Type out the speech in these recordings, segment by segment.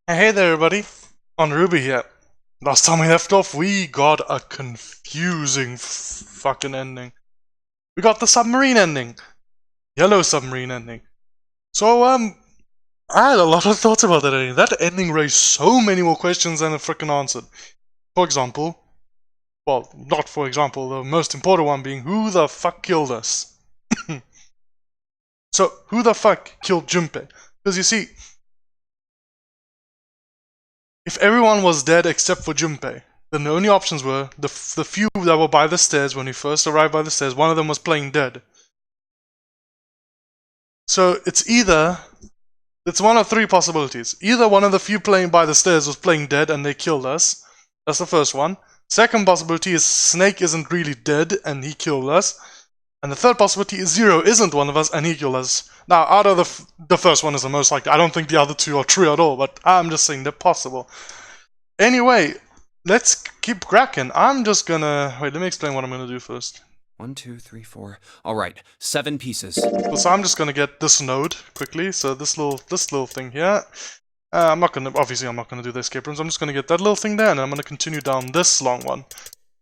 Hey there, everybody. Onurubu here. Last time we left off, we got a confusing fucking ending. We got the submarine ending. Yellow submarine ending. So, I had a lot of thoughts about that ending. That ending raised so many more questions than it frickin' answered. For example, well, not for example, the most important one being, who the fuck killed us? So, who the fuck killed Junpei? Because you see, if everyone was dead except for Junpei, then the only options were the few that were by the stairs when we first arrived by the stairs. One of them was playing dead. So it's one of three possibilities. Either one of the few playing by the stairs was playing dead and they killed us. That's the first one. Second possibility is Snake isn't really dead and he killed us. And the third possibility is Zero isn't one of us and he killed us. Now, out of the first one is the most likely. I don't think the other two are true at all, but I'm just saying they're possible. Anyway, let's keep cracking. I'm just gonna... Wait, let me explain what I'm gonna do first. 1, 2, 3, 4. All right, 7 pieces. So I'm just gonna get this node quickly. So this little thing here. I'm not gonna do the escape rooms. I'm just gonna get that little thing there, and then I'm gonna continue down this long one.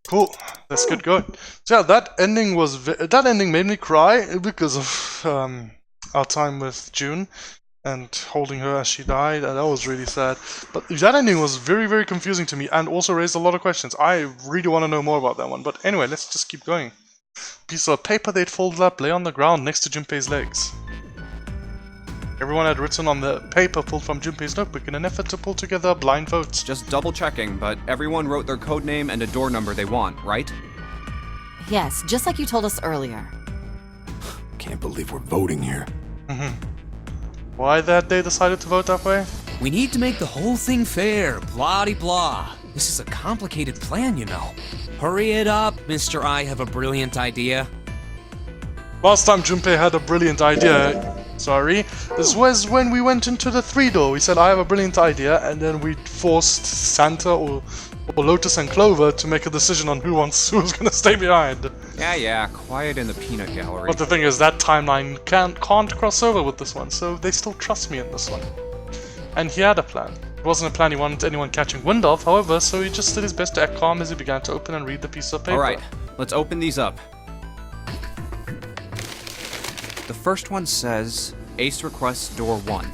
Cool. Let's get going. So yeah, that ending made me cry because of our time with June and holding her as she died, and that was really sad. But that ending was very, very confusing to me and also raised a lot of questions. I really want to know more about that one. But anyway, let's just keep going. Piece of paper they'd folded up lay on the ground next to Junpei's legs. Everyone had written on the paper pulled from Junpei's notebook in an effort to pull together blind votes. Just double checking, but everyone wrote their code name and a door number they want, right? Yes, just like you told us earlier. Can't believe we're voting here. Why that they decided to vote that way? We need to make the whole thing fair, blah-de-blah. This is a complicated plan, you know. Hurry it up, Mr. I have a brilliant idea. Last time Junpei had a brilliant idea, this was when we went into the 3-door. We said, I have a brilliant idea, and then we forced Santa or Lotus and Clover to make a decision on who's gonna stay behind. Yeah, quiet in the peanut gallery. But the thing is, that timeline can't cross over with this one, so they still trust me in this one. And he had a plan. It wasn't a plan he wanted anyone catching wind of, however, so he just did his best to act calm as he began to open and read the piece of paper. Alright, let's open these up. The first one says, Ace requests door 1.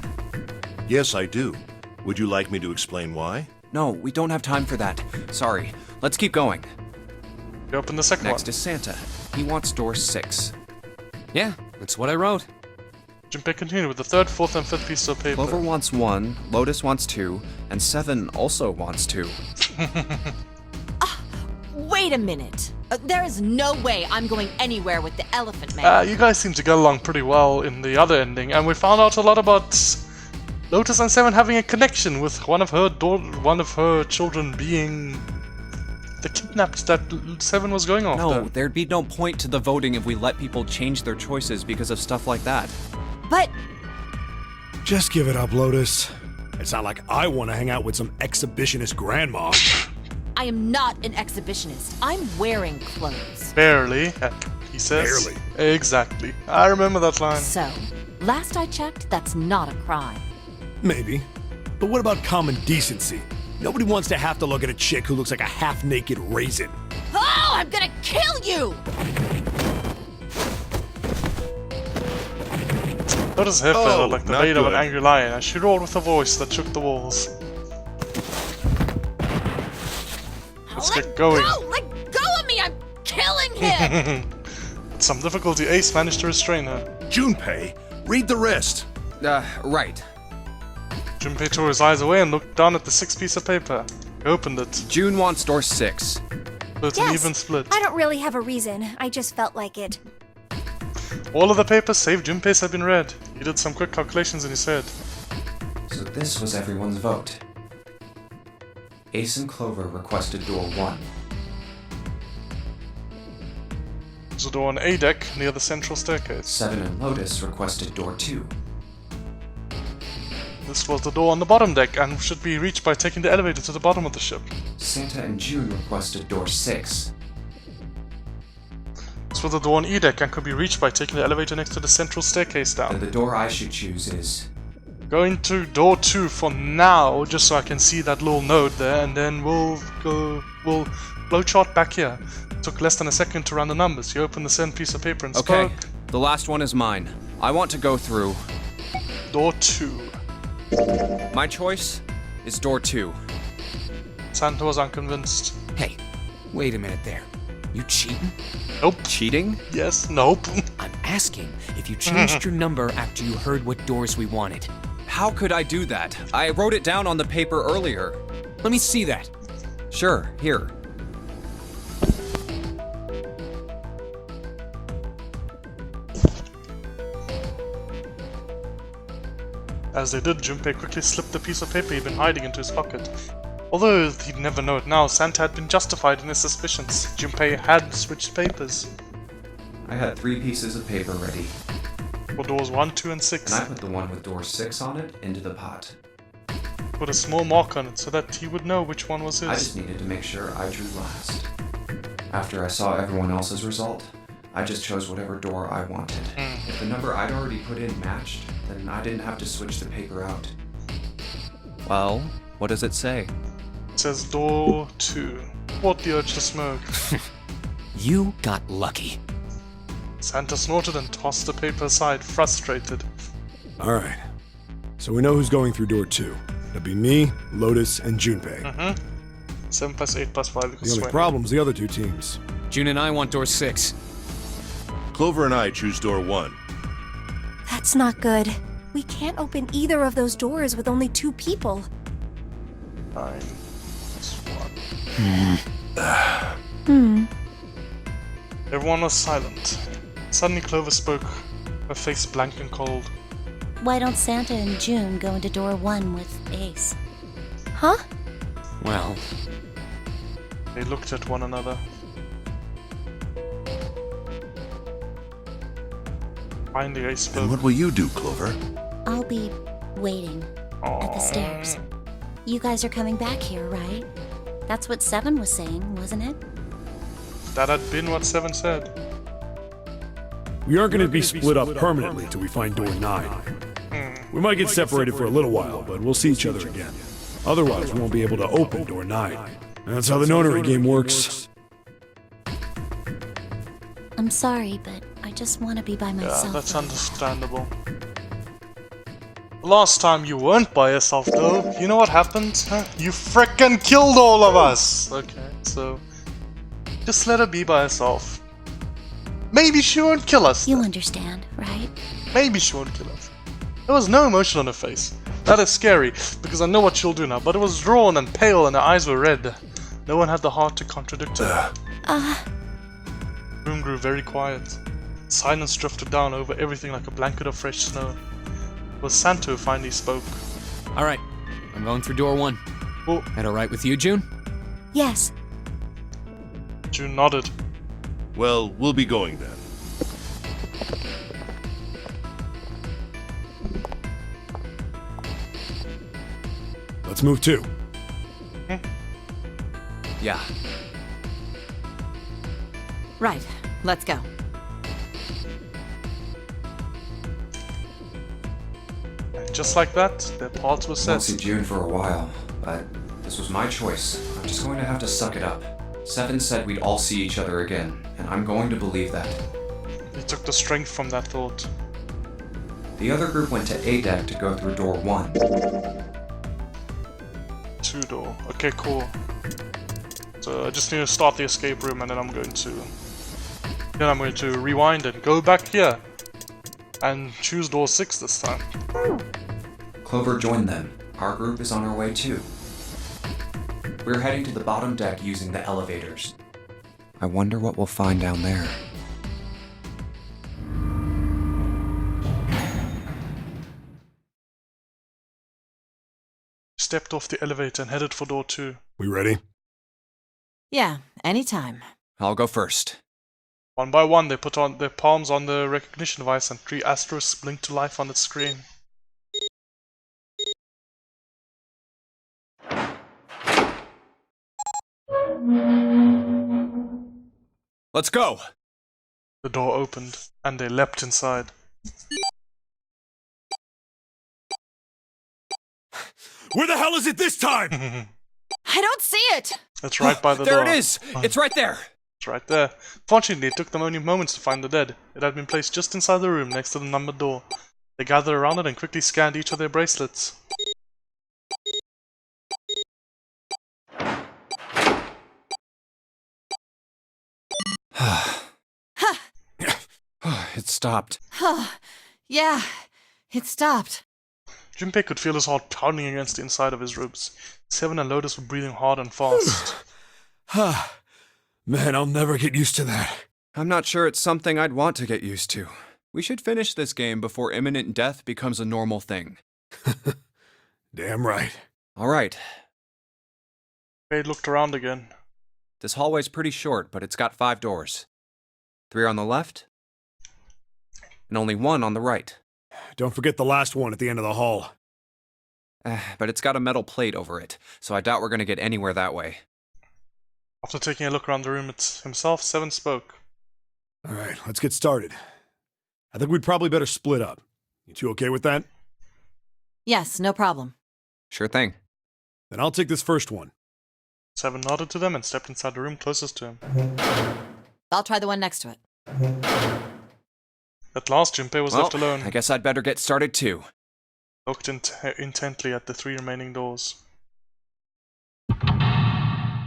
Yes, I do. Would you like me to explain why? No, we don't have time for that. Sorry. Let's keep going. We open the second one. Next is Santa. He wants door 6. Yeah, that's what I wrote. Junpei continued with the third, fourth, and fifth piece of paper. Clover wants 1, Lotus wants 2, and 7 also wants 2. Wait a minute. There is no way I'm going anywhere with the Elephant Man. You guys seem to get along pretty well in the other ending, and we found out a lot about Lotus and 7 having a connection with one of her children being the kidnapped that 7 was going after. No, there'd be no point to the voting if we let people change their choices because of stuff like that. But Just give it up, Lotus. It's not like I want to hang out with some exhibitionist grandma. I am not an exhibitionist. I'm wearing clothes. Barely, he says. Barely. Exactly. I remember that line. So, last I checked, that's not a crime. Maybe. But what about common decency? Nobody wants to have to look at a chick who looks like a half-naked raisin. Oh, I'm gonna kill you! Lotus' hair fell out like the not mane of an good. angry lion as she roared with a voice that shook the walls. Let's get going. Let go of me! I'm killing him! With some difficulty, Ace managed to restrain her. Junpei, read the rest. Right. Junpei tore his eyes away and looked down at the 6th piece of paper. He opened it. June wants door 6. So it's an even split. I don't really have a reason. I just felt like it. All of the papers save Junpei's had been read. He did some quick calculations in his head. So this was everyone's vote. Ace and Clover requested door 1. There's a door on A deck near the central staircase. 7 and Lotus requested door 2. This was the door on the bottom deck and should be reached by taking the elevator to the bottom of the ship. Santa and June requested door 6. This was the door on E deck and could be reached by taking the elevator next to the central staircase Then down. the door I should choose is Going to door 2 for now, just so I can see that little node there, and then we'll flowchart back here. Took less than a second to run the numbers. You open the same piece of paper and Okay, spoke. the last one is mine. I want to go through. Door 2. My choice is door 2. Santa was unconvinced. Hey, wait a minute there. You cheating? Nope. Cheating? Yes, nope. I'm asking if you changed your number after you heard what doors we wanted. How could I do that? I wrote it down on the paper earlier. Let me see that. Sure, here. As they did, Junpei quickly slipped the piece of paper he'd been hiding into his pocket. Although he'd never know it now, Santa had been justified in his suspicions. Junpei had switched papers. I had 3 pieces of paper ready, For doors 1, 2, and 6. and I put the one with door 6 on it into the pot. Put a small mark on it so that he would know which one was I his. just needed to make sure I drew last. After I saw everyone else's result, I just chose whatever door I wanted. If the number I'd already put in matched, then I didn't have to switch the paper out. Well, what does it say? It says door 2. What the urge to smoke. You got lucky. Santa snorted and tossed the paper aside, frustrated. Alright. So we know who's going through door 2. That'd be me, Lotus, and Junpei. 7 plus 8 plus 5 equals The only 20. problem's the other 2 teams. June and I want door 6. Clover and I choose door 1. That's not good. We can't open either of those doors with only 2 people. 9 plus 1. Everyone was silent. Suddenly Clover spoke, her face blank and cold. Why don't Santa and June go into door 1 with Ace? Huh? Well, They looked at one another. Finally, I And spoke. what will you do, Clover? I'll be waiting at the stairs. You guys are coming back here, right? That's what 7 was saying, wasn't it? That had been what 7 said. We aren't going to be split up permanently till we find door 9. We might get separated for a little while, but we'll see each other again. Otherwise, we won't be able to open door 9. That's how the nonary game works. I'm sorry, but I just want to be by Yeah, myself. that's understandable. Last time you weren't by yourself though, you know what happened? Huh? You frickin' killed all of us! Okay, so... just let her be by herself. Maybe she won't kill us. You understand, right? Maybe she won't kill us. There was no emotion on her face. That is scary, because I know what she'll do now, but it was drawn and pale and her eyes were red. No one had the heart to contradict her. The room grew very quiet. Silence drifted down over everything like a blanket of fresh snow. It was Santa who finally spoke. alright. I'm going through door 1. Oh, That alright with you, June? Yes. June nodded. Well, we'll be going then. Let's move too. Yeah. Right, let's go. Just like that, their paths were Won't set. see June for a while, but this was my choice. I'm just going to have to suck it up. 7 said we'd all see each other again, and I'm going to believe that. He took the strength from that thought. The other group went to A deck to go through door 1. 2 door. Okay, cool. So I just need to start the escape room and then I'm going to rewind and go back here. And choose door 6 this time. Clover joined them. Our group is on our way too. We're heading to the bottom deck using the elevators. I wonder what we'll find down there. Stepped off the elevator and headed for door 2. We ready? Yeah, anytime. I'll go first. One by one, they put on their palms on the recognition device and 3 asterisks blinked to life on its screen. Let's go! The door opened, and they leapt inside. Where the hell is it this time? I don't see it! It's right by the There door. it is! It's right there! It's right there. Fortunately, it took them only moments to find the dead. It had been placed just inside the room next to the numbered door. They gathered around it and quickly scanned each of their bracelets. It stopped. Yeah, it stopped. Junpei could feel his heart pounding against the inside of his ribs. Seven and Lotus were breathing hard and fast. Man, I'll never get used to that. I'm not sure it's something I'd want to get used to. We should finish this game before imminent death becomes a normal thing. Damn right. All right. Junpei looked around again. This hallway's pretty short, but it's got 5 doors. 3 on the left, and only 1 on the right. Don't forget the last one at the end of the hall. But it's got a metal plate over it, so I doubt we're gonna get anywhere that way. After taking a look around the room himself, Seven spoke. Alright, let's get started. I think we'd probably better split up. You two okay with that? Yes, no problem. Sure thing. Then I'll take this first one. Seven nodded to them and stepped inside the room closest to him. I'll try the one next to it. At last, Junpei was left alone. I guess I'd better get started too. Looked intently at the 3 remaining doors.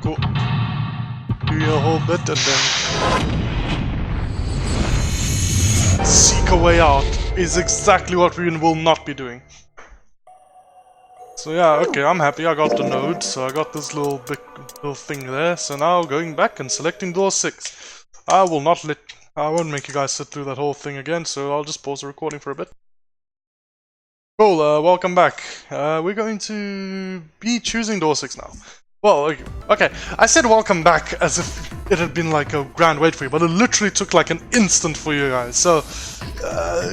Cool. Do your whole bit and then seek a way out is exactly what we will not be doing. So yeah, okay, I'm happy. I got the node, so I got this little thing there. So now going back and selecting door 6. I won't make you guys sit through that whole thing again, so I'll just pause the recording for a bit. Cool, welcome back. We're going to be choosing door 6 now. Well, okay, I said welcome back as if it had been like a grand wait for you, but it literally took like an instant for you guys, so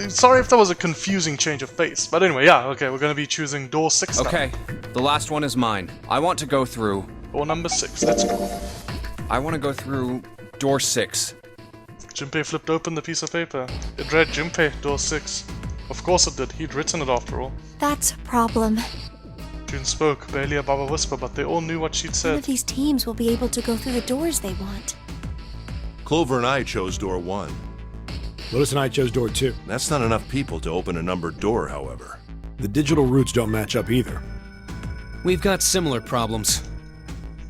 sorry if that was a confusing change of pace. But anyway, yeah, okay, we're going to be choosing door 6 now. Okay, the last one is mine. I want to go through... Door number 6, let's go. I want to go through door 6. Junpei flipped open the piece of paper. It read Junpei, door 6. Of course it did, he'd written it after all. That's a problem. June spoke, barely above a whisper, but they all knew what she'd None said. of these teams will be able to go through the doors they want. Clover and I chose door 1. Lotus and I chose door 2. That's not enough people to open a numbered door, however. The digital routes don't match up either. We've got similar problems.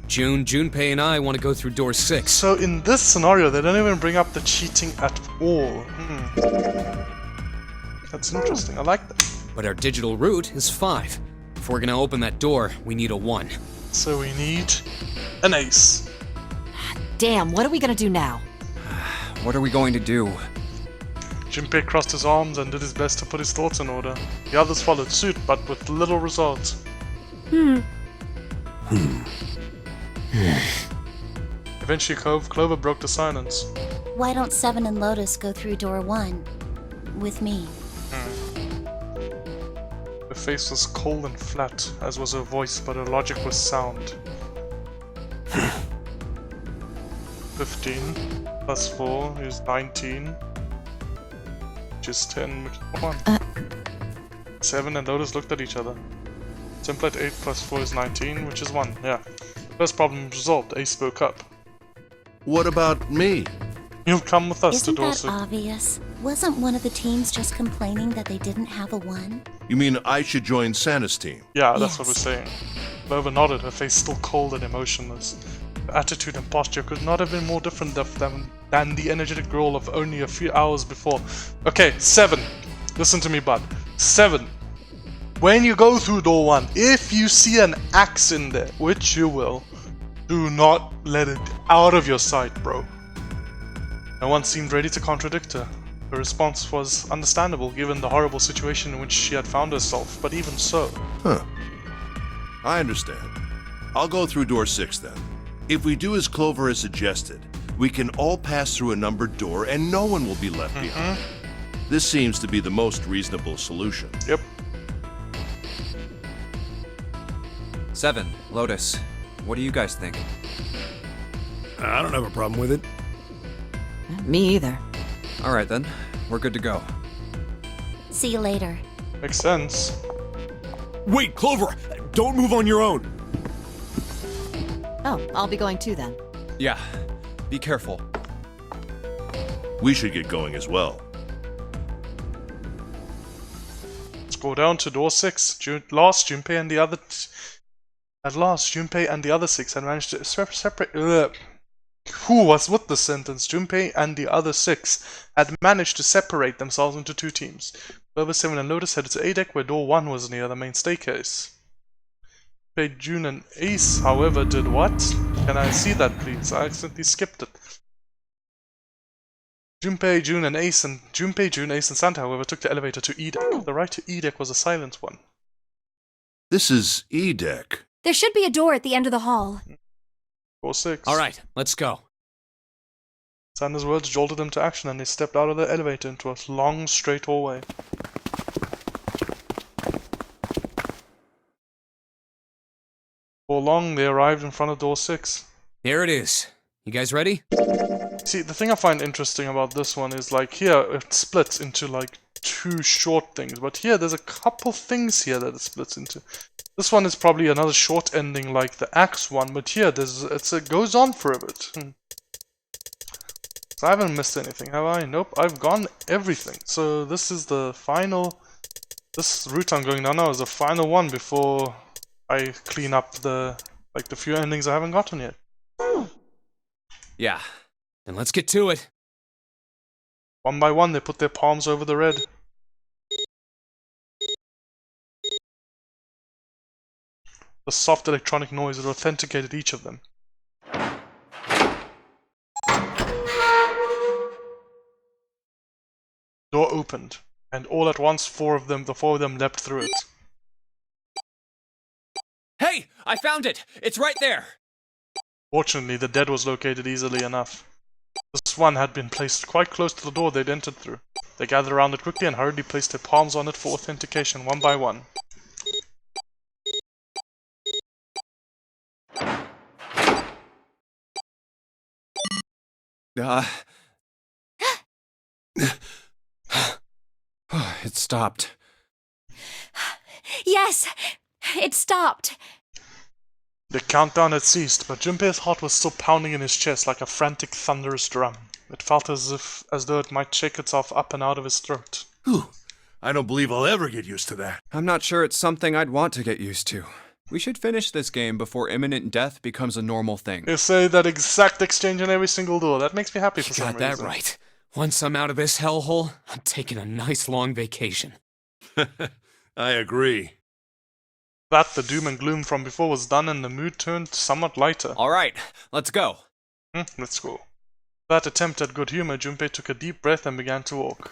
Junpei and I want to go through door 6. So in this scenario, they don't even bring up the cheating at all. That's interesting, I like that. But our digital route is 5. If we're gonna open that door, we need a 1. So we need an ace. Damn, what are we gonna do now? What are we going to do? Junpei crossed his arms and did his best to put his thoughts in order. The others followed suit, but with little result. Eventually, Clover broke the silence. Why don't 7 and Lotus go through door 1 with me? Her face was cold and flat, as was her voice, but her logic was sound. 15 plus 4 is 19, which is 10, which is 1. 7 and Lotus looked at each other. Template 8 plus 4 is 19, which is 1, yeah. First problem resolved, Ace spoke up. What about me? You'll come with us Isn't to door that 6. obvious? Wasn't one of the teams just complaining that they didn't have a 1? You mean I should join Santa's team? Yeah, that's what we're Yes. saying. Clover nodded, her face still cold and emotionless. Her attitude and posture could not have been more different than the energetic girl of only a few hours before. Okay, 7. Listen to me, bud. 7. When you go through door 1, if you see an axe in there, which you will, do not let it out of your sight, bro. No one seemed ready to contradict her. Her response was understandable given the horrible situation in which she had found herself, but even so. Huh. I understand. I'll go through door 6 then. If we do as Clover has suggested, we can all pass through a numbered door and no one will be left behind. This seems to be the most reasonable solution. Yep. 7, Lotus. What do you guys think? I don't have a problem with it. Me either. Alright then, we're good to go. See you later. Makes sense. Wait, Clover! Don't move on your own. Oh, I'll be going too then. Yeah, be careful. We should get going as well. Let's go down to door 6. Junpei and the other... At last, Junpei and the other 6 had managed to separate... Who was with the sentence? Junpei and the other 6 had managed to separate themselves into 2 teams. Clover, 7 and Lotus headed to A deck where door 1 was near the main staircase. Junpei, June and Ace, however, did what? Can I see that please? I accidentally skipped it. Junpei, June, Ace, and Santa, however, took the elevator to E deck. The right to E deck was a silent one. This is E deck. There should be a door at the end of the hall. Door 6. All right, let's go. Santa's words jolted them to action, and they stepped out of the elevator into a long, straight hallway. Before long, they arrived in front of door 6. There it is. You guys ready? See, the thing I find interesting about this one is, like, here it splits into, like, 2 short things, but here there's a couple things here that it splits into. This one is probably another short ending like the axe one, but here it goes on for a bit. So I haven't missed anything, have I? Nope, I've gone everything. So this is the final... This route I'm going down now is the final one before I clean up the few endings I haven't gotten yet. Yeah. Then let's get to it. One by one, they put their palms over the red. The soft electronic noise that authenticated each of them. Door opened, and all at once the 4 of them leapt through it. Hey! I found it! It's right there! Fortunately, the dead was located easily enough. This one had been placed quite close to the door they'd entered through. They gathered around it quickly and hurriedly placed their palms on it for authentication, one by one. It stopped. Yes! It stopped! The countdown had ceased, but Junpei's heart was still pounding in his chest like a frantic, thunderous drum. It felt as though it might shake itself up and out of his throat. Whew. I don't believe I'll ever get used to that. I'm not sure it's something I'd want to get used to. We should finish this game before imminent death becomes a normal thing. You say that exact exchange on every single door. That makes me happy for some reason. Got that right. Once I'm out of this hellhole, I'm taking a nice long vacation. I agree. That, the doom and gloom from before was done and the mood turned somewhat lighter. Alright, let's go. Let's go. That attempt at good humor, Junpei took a deep breath and began to walk.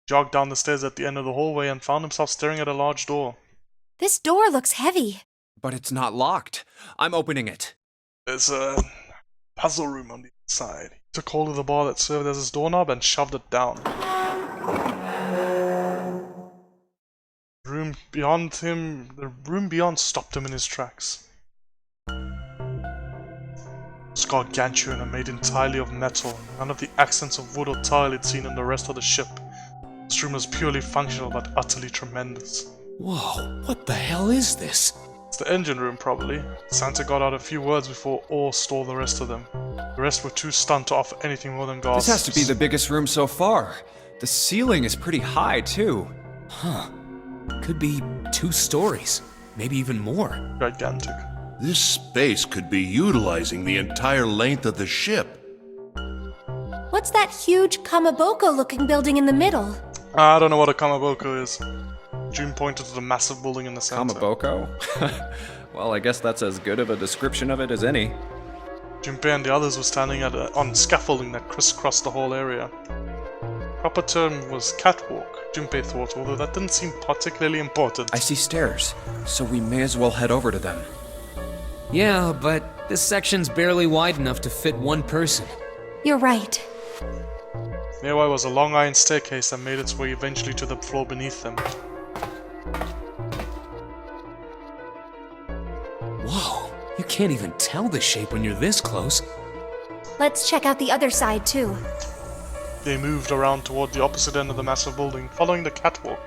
Jogged down the stairs at the end of the hallway and found himself staring at a large door. This door looks heavy. But it's not locked. I'm opening it. There's a puzzle room on the inside. He took hold of the bar that served as his doorknob and shoved it down. The room beyond stopped him in his tracks. It was gargantuan and made entirely of metal. None of the accents of wood or tile he'd seen in the rest of the ship. This room was purely functional but utterly tremendous. Whoa, what the hell is this? It's the engine room, probably. Santa got out a few words before awe stole the rest of them. The rest were too stunned to offer anything more than gasps. This has to be the biggest room so far. The ceiling is pretty high, too. Huh. Could be 2 stories. Maybe even more. Gigantic. This space could be utilizing the entire length of the ship. What's that huge Kamaboko-looking building in the middle? I don't know what a kamaboko is. June pointed to the massive building in the center. Kamaboko? Well, I guess that's as good of a description of it as any. Junpei and the others were standing on scaffolding that crisscrossed the whole area. Proper term was catwalk, Junpei thought, although that didn't seem particularly important. I see stairs, so we may as well head over to them. Yeah, but this section's barely wide enough to fit 1 person. You're right. Nearby was a long iron staircase that made its way eventually to the floor beneath them. Whoa, you can't even tell the shape when you're this close. Let's check out the other side, too. They moved around toward the opposite end of the massive building, following the catwalk.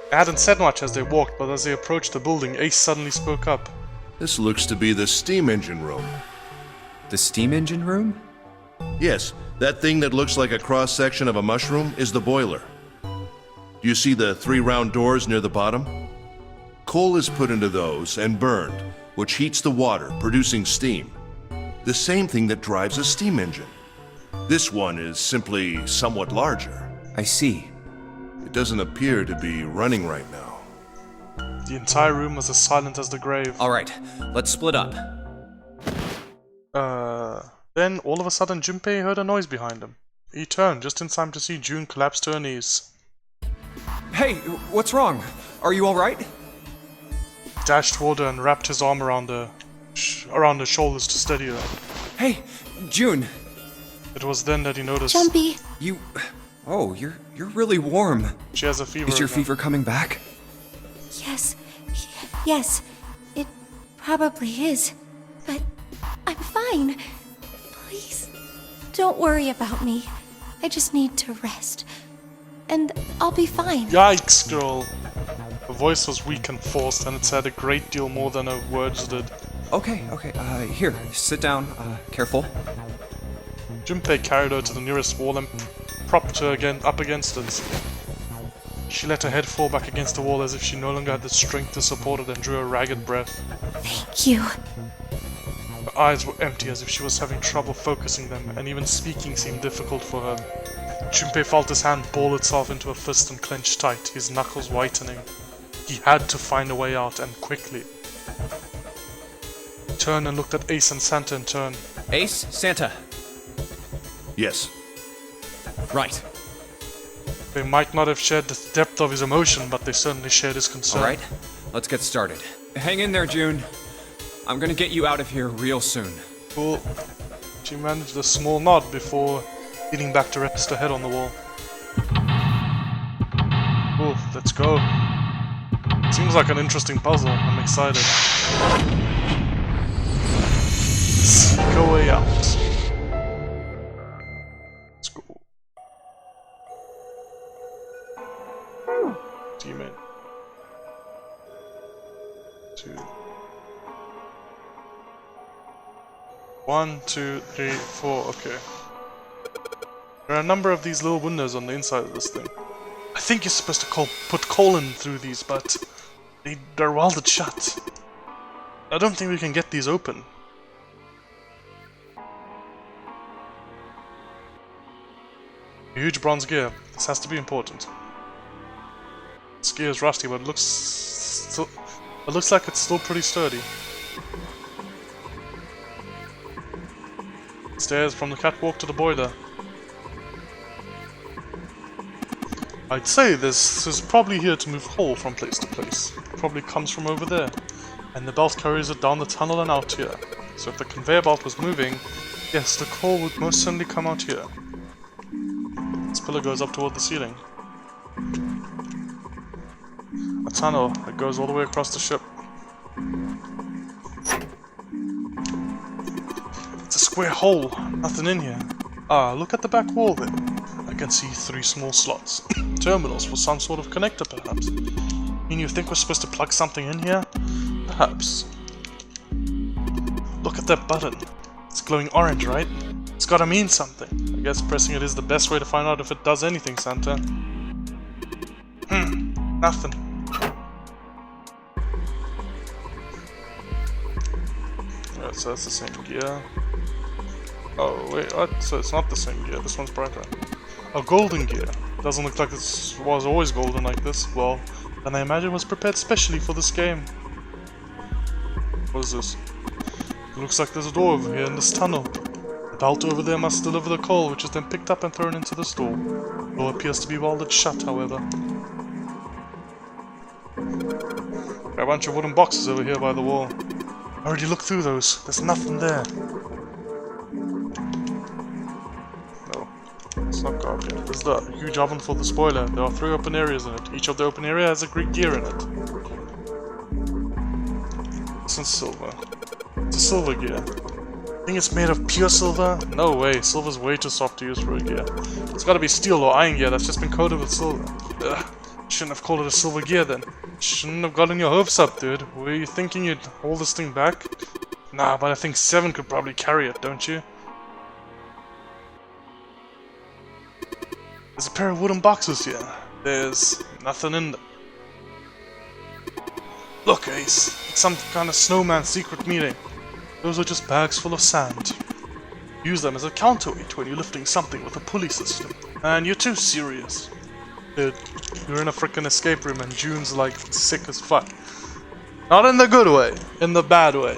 They hadn't said much as they walked, but as they approached the building, Ace suddenly spoke up. This looks to be the steam engine room. The steam engine room? Yes, that thing that looks like a cross-section of a mushroom is the boiler. Do you see the 3 round doors near the bottom? Coal is put into those and burned, which heats the water, producing steam. The same thing that drives a steam engine. This one is simply somewhat larger. I see. It doesn't appear to be running right now. The entire room was as silent as the grave. Alright, let's split up. Then all of a sudden Junpei heard a noise behind him. He turned just in time to see June collapse to her knees. Hey, what's wrong? Are you alright? He dashed toward her and wrapped his arm around her shoulders to steady her. Hey, June! It was then that he noticed Jumpy. You... Oh, you're really warm. she has a fever. Is your again. fever coming back? Yes. Yes. It probably is. But I'm fine. Please, don't worry about me. I just need to rest. And I'll be fine. Yikes, girl! Her voice was weak and forced, and it said a great deal more than her words did. Okay, here, sit down, careful. Junpei carried her to the nearest wall and propped her up against it. She let her head fall back against the wall as if she no longer had the strength to support it and drew a ragged breath. Thank you. Her eyes were empty as if she was having trouble focusing them, and even speaking seemed difficult for her. Junpei felt his hand ball itself into a fist and clenched tight, his knuckles whitening. He had to find a way out, and quickly. He turned and looked at Ace and Santa in turn. Ace, Santa. Yes. Right. They might not have shared the depth of his emotion, but they certainly shared his concern. Alright, let's get started. Hang in there, June. I'm gonna get you out of here real soon. Cool. She managed a small nod before leaning back to rest her head on the wall. Cool, let's go. Seems like an interesting puzzle. I'm excited. Seek a way out. Let's go. Demon. 2. 1, 2, 3, 4, okay. There are a number of these little windows on the inside of this thing. I think you're supposed to put coal in through these, but they're welded shut. I don't think we can get these open. A huge bronze gear. This has to be important. This gear is rusty, but it looks like it's still pretty sturdy. Stairs from the catwalk to the boiler. I'd say this is probably here to move coal from place to place. It probably comes from over there. And the belt carries it down the tunnel and out here. So if the conveyor belt was moving, yes, the coal would most certainly come out here. This pillar goes up toward the ceiling. A tunnel that goes all the way across the ship. It's a square hole, nothing in here. Ah, look at the back wall there. I can see 3 small slots. Terminals for some sort of connector, perhaps. Mean you think we're supposed to plug something in here? Perhaps. Look at that button. It's glowing orange, right? It's gotta mean something. I guess pressing it is the best way to find out if it does anything, Santa. Nothing. Alright, so that's the same gear. Oh, wait, what? So it's not the same gear. This one's brighter. A golden gear. Doesn't look like it was always golden like this. Well, then I imagine it was prepared specially for this game. What is this? It looks like there's a door over here in this tunnel. The belt over there must deliver the coal, which is then picked up and thrown into this door. The door appears to be welded shut, however. There are a bunch of wooden boxes over here by the wall. I already looked through those. There's nothing there. No. It's not garbage. There's the huge oven for the spoiler. There are 3 open areas in it. Each of the open area has a Greek gear in it. This one's silver. It's a silver gear. Think it's made of pure silver? No way, silver's way too soft to use for a gear. It's gotta be steel or iron gear that's just been coated with silver. Ugh, shouldn't have called it a silver gear then. Shouldn't have gotten your hopes up, dude. Were you thinking you'd hold this thing back? Nah, but I think 7 could probably carry it, don't you? There's a pair of wooden boxes here. There's nothing in them. Look, Ace. It's some kind of snowman secret meeting. Those are just bags full of sand. Use them as a counterweight when you're lifting something with a pulley system. And you're too serious. Dude, you're in a frickin' escape room and June's like sick as fuck. Not in the good way, in the bad way.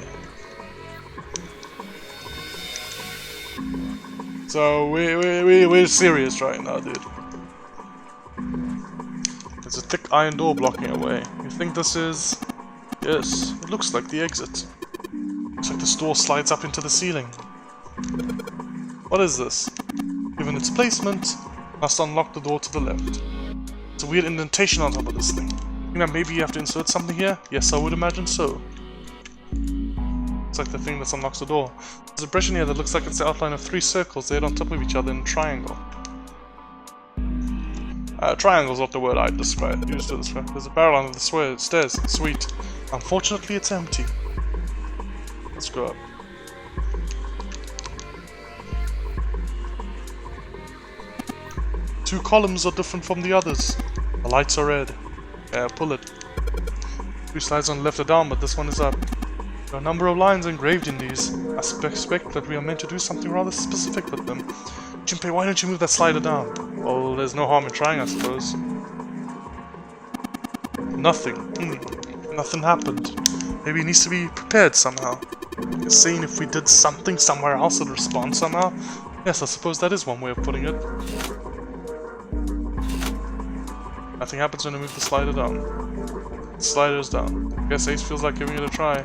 So we're serious right now, dude. There's a thick iron door blocking our way. You think this is... Yes, it looks like the exit. Looks like this door slides up into the ceiling. What is this? Given its placement, must unlock the door to the left. It's a weird indentation on top of this thing. You know, maybe you have to insert something here? Yes, I would imagine so. It's like the thing that unlocks the door. There's a impression here that looks like it's the outline of 3 circles laid on top of each other in a triangle. Triangle's not the word I'd use to describe. There's a barrel under the stairs. Sweet. Unfortunately, it's empty. Let's go up. Two columns are different from the others. The lights are red. Yeah, pull it. 2 slides on the left are down, but this one is up. There are a number of lines engraved in these. I suspect that we are meant to do something rather specific with them. Junpei, why don't you move that slider down? Well, there's no harm in trying, I suppose. Nothing. Nothing happened. Maybe it needs to be prepared somehow. You're saying if we did something somewhere else, it'd respond somehow? Yes, I suppose that is one way of putting it. Nothing happens when I move the slider down. The slider's down. Guess Ace feels like giving it a try.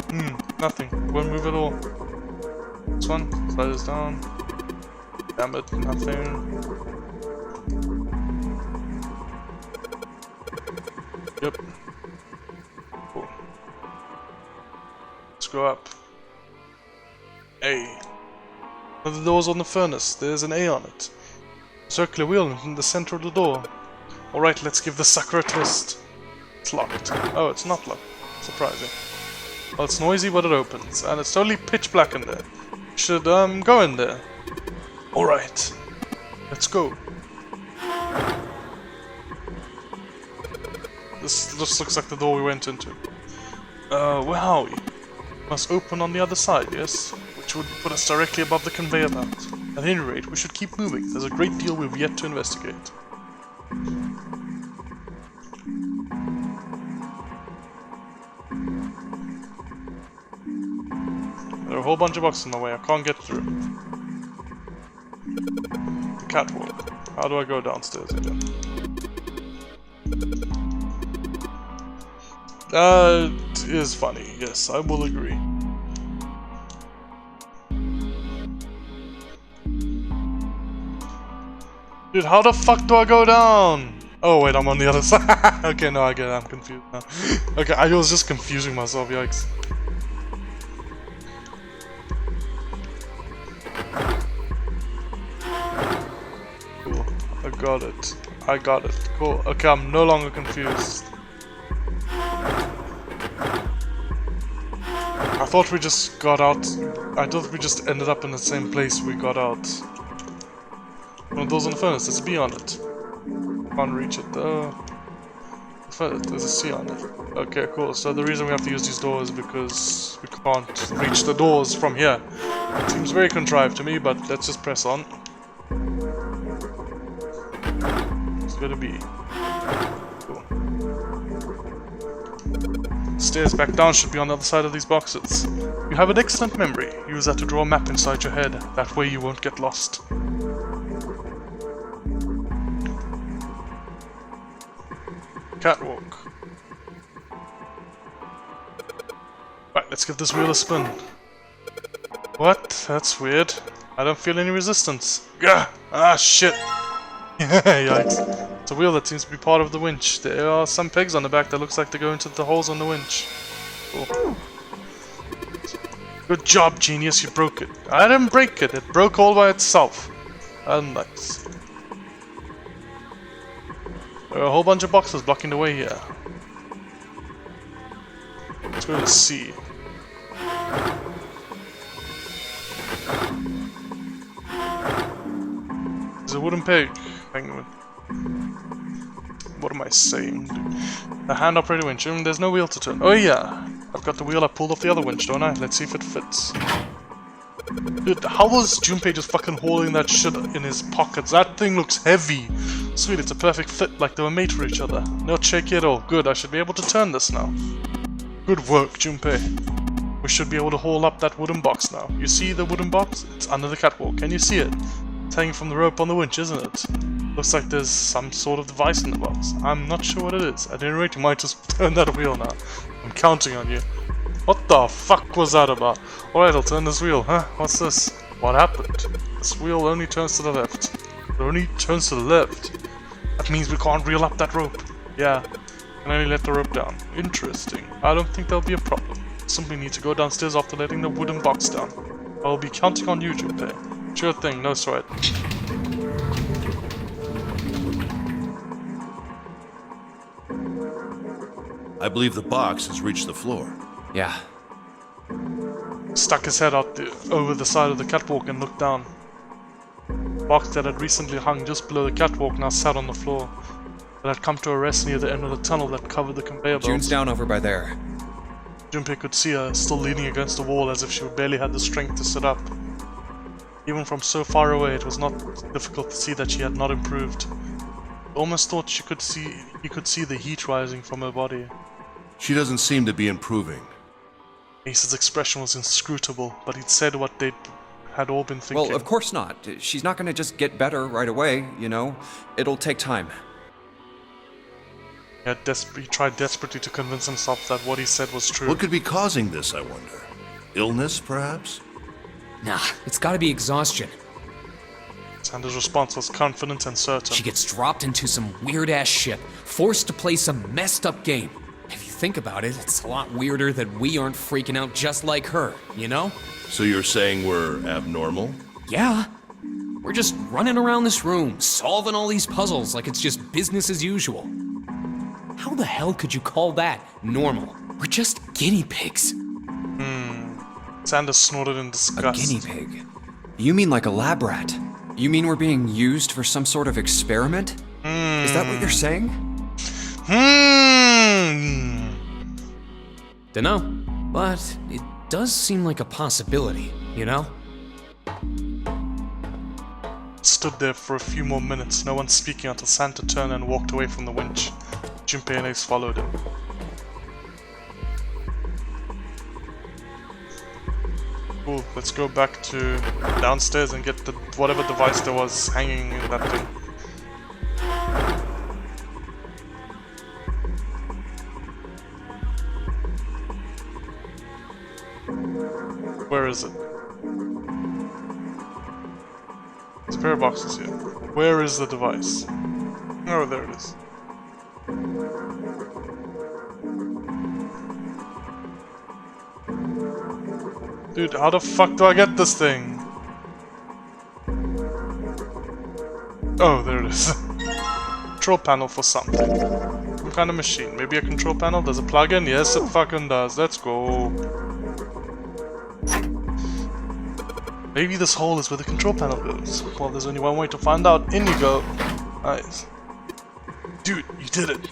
Nothing. Won't move at all. This one, slider's down. Damn it, nothing. Yep. Cool. Let's go up. A. One of the doors on the furnace. There's an A on it. Circular wheel in the center of the door. Alright, let's give the sucker a twist. It's locked. Oh, it's not locked. Surprising. Well, it's noisy, but it opens. And it's totally pitch black in there. Should, go in there. Alright. Let's go. This just looks like the door we went into. Where are we? Must open on the other side, yes? Which would put us directly above the conveyor belt. At any rate, we should keep moving. There's a great deal we've yet to investigate. There are a whole bunch of boxes in the way, I can't get through. The catwalk. How do I go downstairs again? It is funny, yes, I will agree. Dude, how the fuck do I go down? Oh wait, I'm on the other side. Okay, no, I get it, I'm confused now. Okay, I was just confusing myself, yikes. Cool, I got it. I got it. Cool, okay, I'm no longer confused. I thought we just got out. I thought we just ended up in the same place we got out. One of those on the furnace, there's a B on it. Can't reach it though. There's a C on it. Okay, cool. So the reason we have to use these doors is because we can't reach the doors from here. It seems very contrived to me, but let's just press on. It's gonna be cool. Stairs back down should be on the other side of these boxes. You have an excellent memory. Use that to draw a map inside your head. That way you won't get lost. Catwalk. Right, let's give this wheel a spin. What? That's weird. I don't feel any resistance. Gah! Ah, shit! Yikes. It's a wheel that seems to be part of the winch. There are some pegs on the back that looks like they go into the holes on the winch. Cool. Good job, genius, you broke it. I didn't break it, it broke all by itself. Nice. There are a whole bunch of boxes blocking the way here. Let's go to C. There's a wooden pig. What am I saying? The hand operated winch. There's no wheel to turn. Oh yeah, I've got the wheel I pulled off the other winch, don't I? Let's see if it fits. Dude, how was Junpei just fucking holding that shit in his pockets? That thing looks heavy. Sweet, it's a perfect fit, like they were made for each other. Not shaky at all. Good, I should be able to turn this now. Good work, Junpei. We should be able to haul up that wooden box now. You see the wooden box? It's under the catwalk. Can you see it? It's hanging from the rope on the winch, isn't it? Looks like there's some sort of device in the box. I'm not sure what it is. At any rate, you might just turn that wheel now. I'm counting on you. What the fuck was that about? Alright, I'll turn this wheel, huh? What's this? What happened? This wheel only turns to the left. It only turns to the left. That means we can't reel up that rope. Yeah, can only let the rope down. Interesting. I don't think there'll be a problem. Simply need to go downstairs after letting the wooden box down. I'll be counting on you, Junpei. Sure thing, no sweat. I believe the box has reached the floor. Yeah. Stuck his head out over the side of the catwalk and looked down. The box that had recently hung just below the catwalk now sat on the floor. It had come to a rest near the end of the tunnel that covered the conveyor belt. June's down over by there. Junpei could see her, still leaning against the wall as if she barely had the strength to sit up. Even from so far away, it was not difficult to see that she had not improved. He almost thought he could see the heat rising from her body. She doesn't seem to be improving. Ace's expression was inscrutable, but he'd said what they had all been thinking. Well, of course not. She's not gonna just get better right away, you know? It'll take time. He tried desperately to convince himself that what he said was true. What could be causing this, I wonder? Illness, perhaps? Nah, it's gotta be exhaustion. Sandra's response was confident and certain. She gets dropped into some weird-ass shit, forced to play some messed-up game. If you think about it, it's a lot weirder that we aren't freaking out just like her, you know? So you're saying we're abnormal? Yeah. We're just running around this room, solving all these puzzles like it's just business as usual. How the hell could you call that normal? We're just guinea pigs. Sanders snorted in A disgust. guinea pig? You mean like a lab rat? You mean we're being used for some sort of experiment? Is that what you're saying? Dunno, but it does seem like a possibility, you know? Stood there for a few more minutes, no one speaking until Santa turned and walked away from the winch. Junpei and Ace followed him. Cool, let's go back to downstairs and get the whatever device there was hanging in that thing. Where is it? There's a pair of boxes here. Where is the device? Oh, there it is. Dude, how the fuck do I get this thing? Oh, there it is. Control panel for something. Some kind of machine. Maybe a control panel? Does it plug in? Yes, it fucking does. Let's go. Maybe this hole is where the control panel goes. Well, there's only one way to find out. In you go. Nice. Dude, you did it.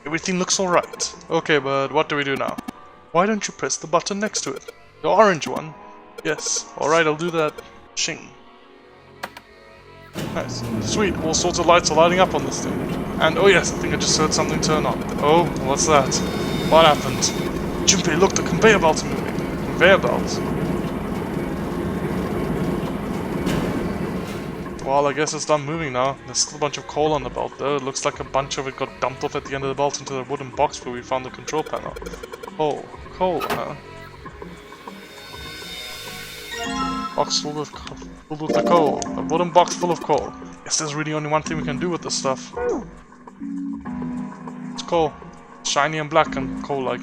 Everything looks alright. Okay, but what do we do now? Why don't you press the button next to it? The orange one? Yes. Alright, I'll do that. Shing. Nice. Sweet, all sorts of lights are lighting up on this thing. And oh yes, I think I just heard something turn on. Oh, what's that? What happened? Junpei, look, the conveyor belt's moving. Conveyor belt? Well, I guess it's done moving now. There's still a bunch of coal on the belt though. It looks like a bunch of it got dumped off at the end of the belt into the wooden box where we found the control panel. Oh, coal, huh? Box full of the coal. A wooden box full of coal. Guess there's really only one thing we can do with this stuff. It's coal. Shiny and black and coal-like.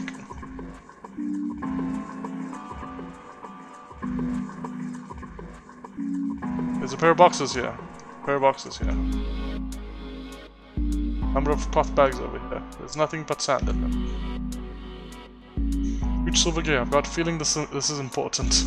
There's a pair of boxes here. Pair of boxes here. Number of cloth bags over here. There's nothing but sand in them. Reach silver gear. I've got a feeling this is important.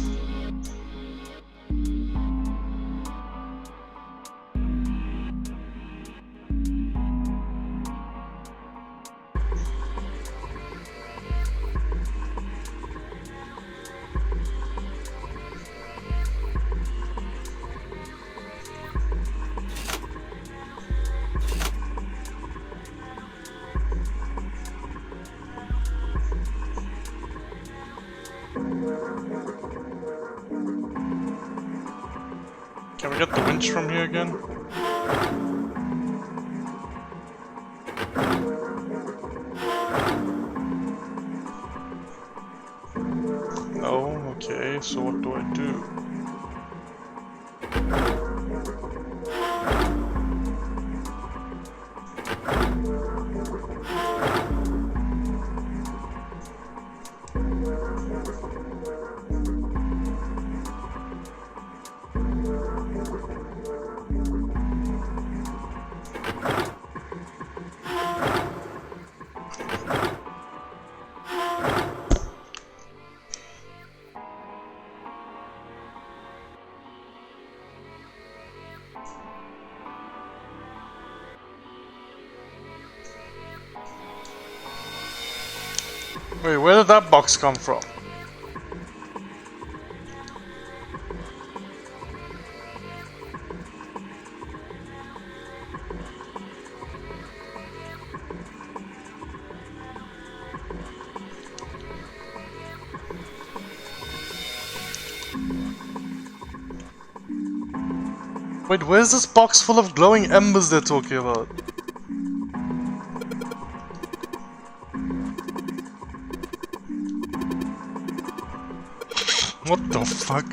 Can we get the winch from here again? No, okay, so what do I do? Wait, where did that box come from? Wait, where's this box full of glowing embers they're talking about? What the fuck?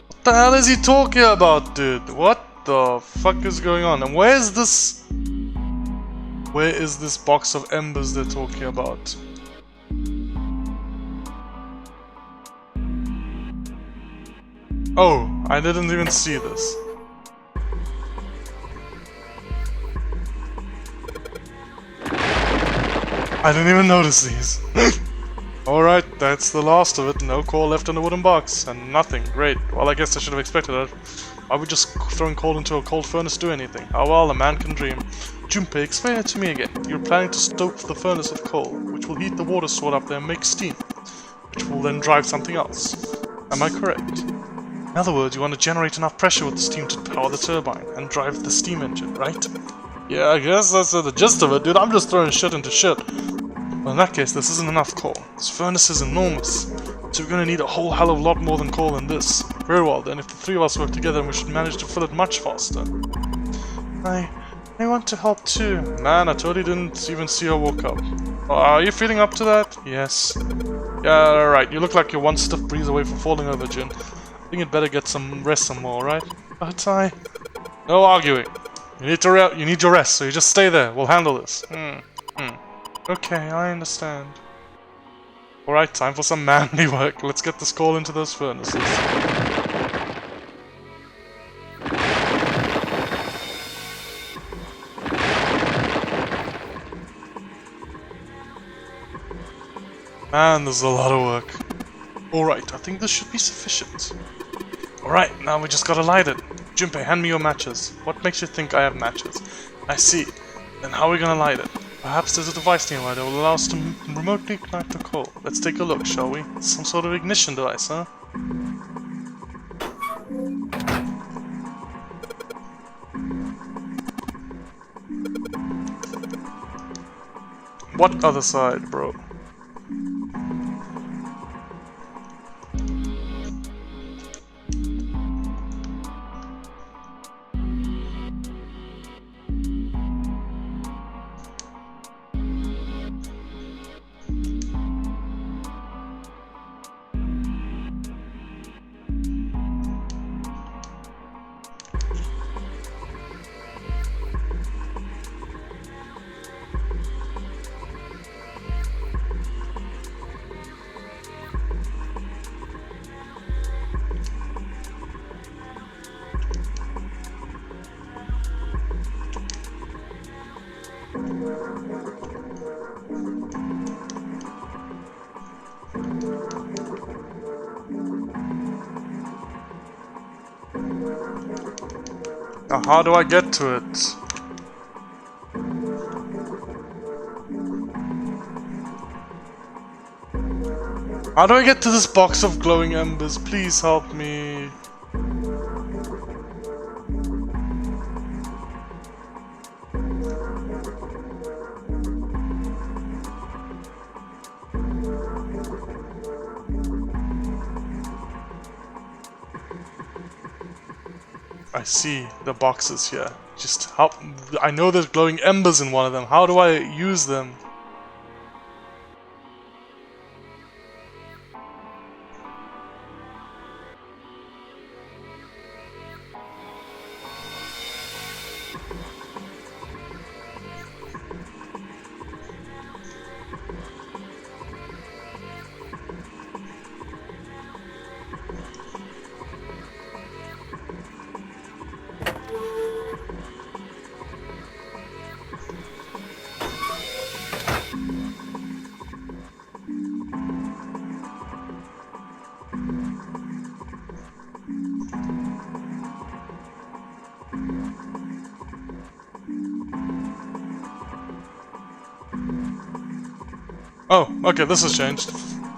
What the hell is he talking about, dude? What the fuck is going on? And where is this box of embers they're talking about? Oh, I didn't even see this. I didn't even notice these. Alright, that's the last of it. No coal left in the wooden box. And nothing. Great. Well, I guess I should have expected that. Why would just throwing coal into a cold furnace do anything? Oh well, a man can dream. Junpei, explain it to me again. You're planning to stoke the furnace with coal, which will heat the water stored up there and make steam, which will then drive something else. Am I correct? In other words, you want to generate enough pressure with the steam to power the turbine and drive the steam engine, right? Yeah, I guess that's the gist of it, dude. I'm just throwing shit into shit. Well, in that case, this isn't enough coal. This furnace is enormous, so we're gonna need a whole hell of a lot more than coal than this. Very well, then, if the three of us work together, we should manage to fill it much faster. I want to help too. Man, I totally didn't even see her walk up. Are you feeling up to that? Yes. Yeah, right. You look like you're one stiff breeze away from falling over, Jin. I think you'd better get some rest some more, right? But no arguing. You need your rest, so you just stay there. We'll handle this. Okay, I understand. Alright, time for some manly work. Let's get this coal into those furnaces. Man, there's a lot of work. Alright, I think this should be sufficient. Alright, now we just gotta light it. Junpei, hand me your matches. What makes you think I have matches? I see. Then how are we gonna light it? Perhaps there's a device nearby that will allow us to remotely ignite the coal. Let's take a look, shall we? It's some sort of ignition device, huh? What other side, bro? Now, how do I get to it? How do I get to this box of glowing embers? Please help me. I see the boxes here. Just how... I know there's glowing embers in one of them. How do I use them? Oh, okay, this has changed.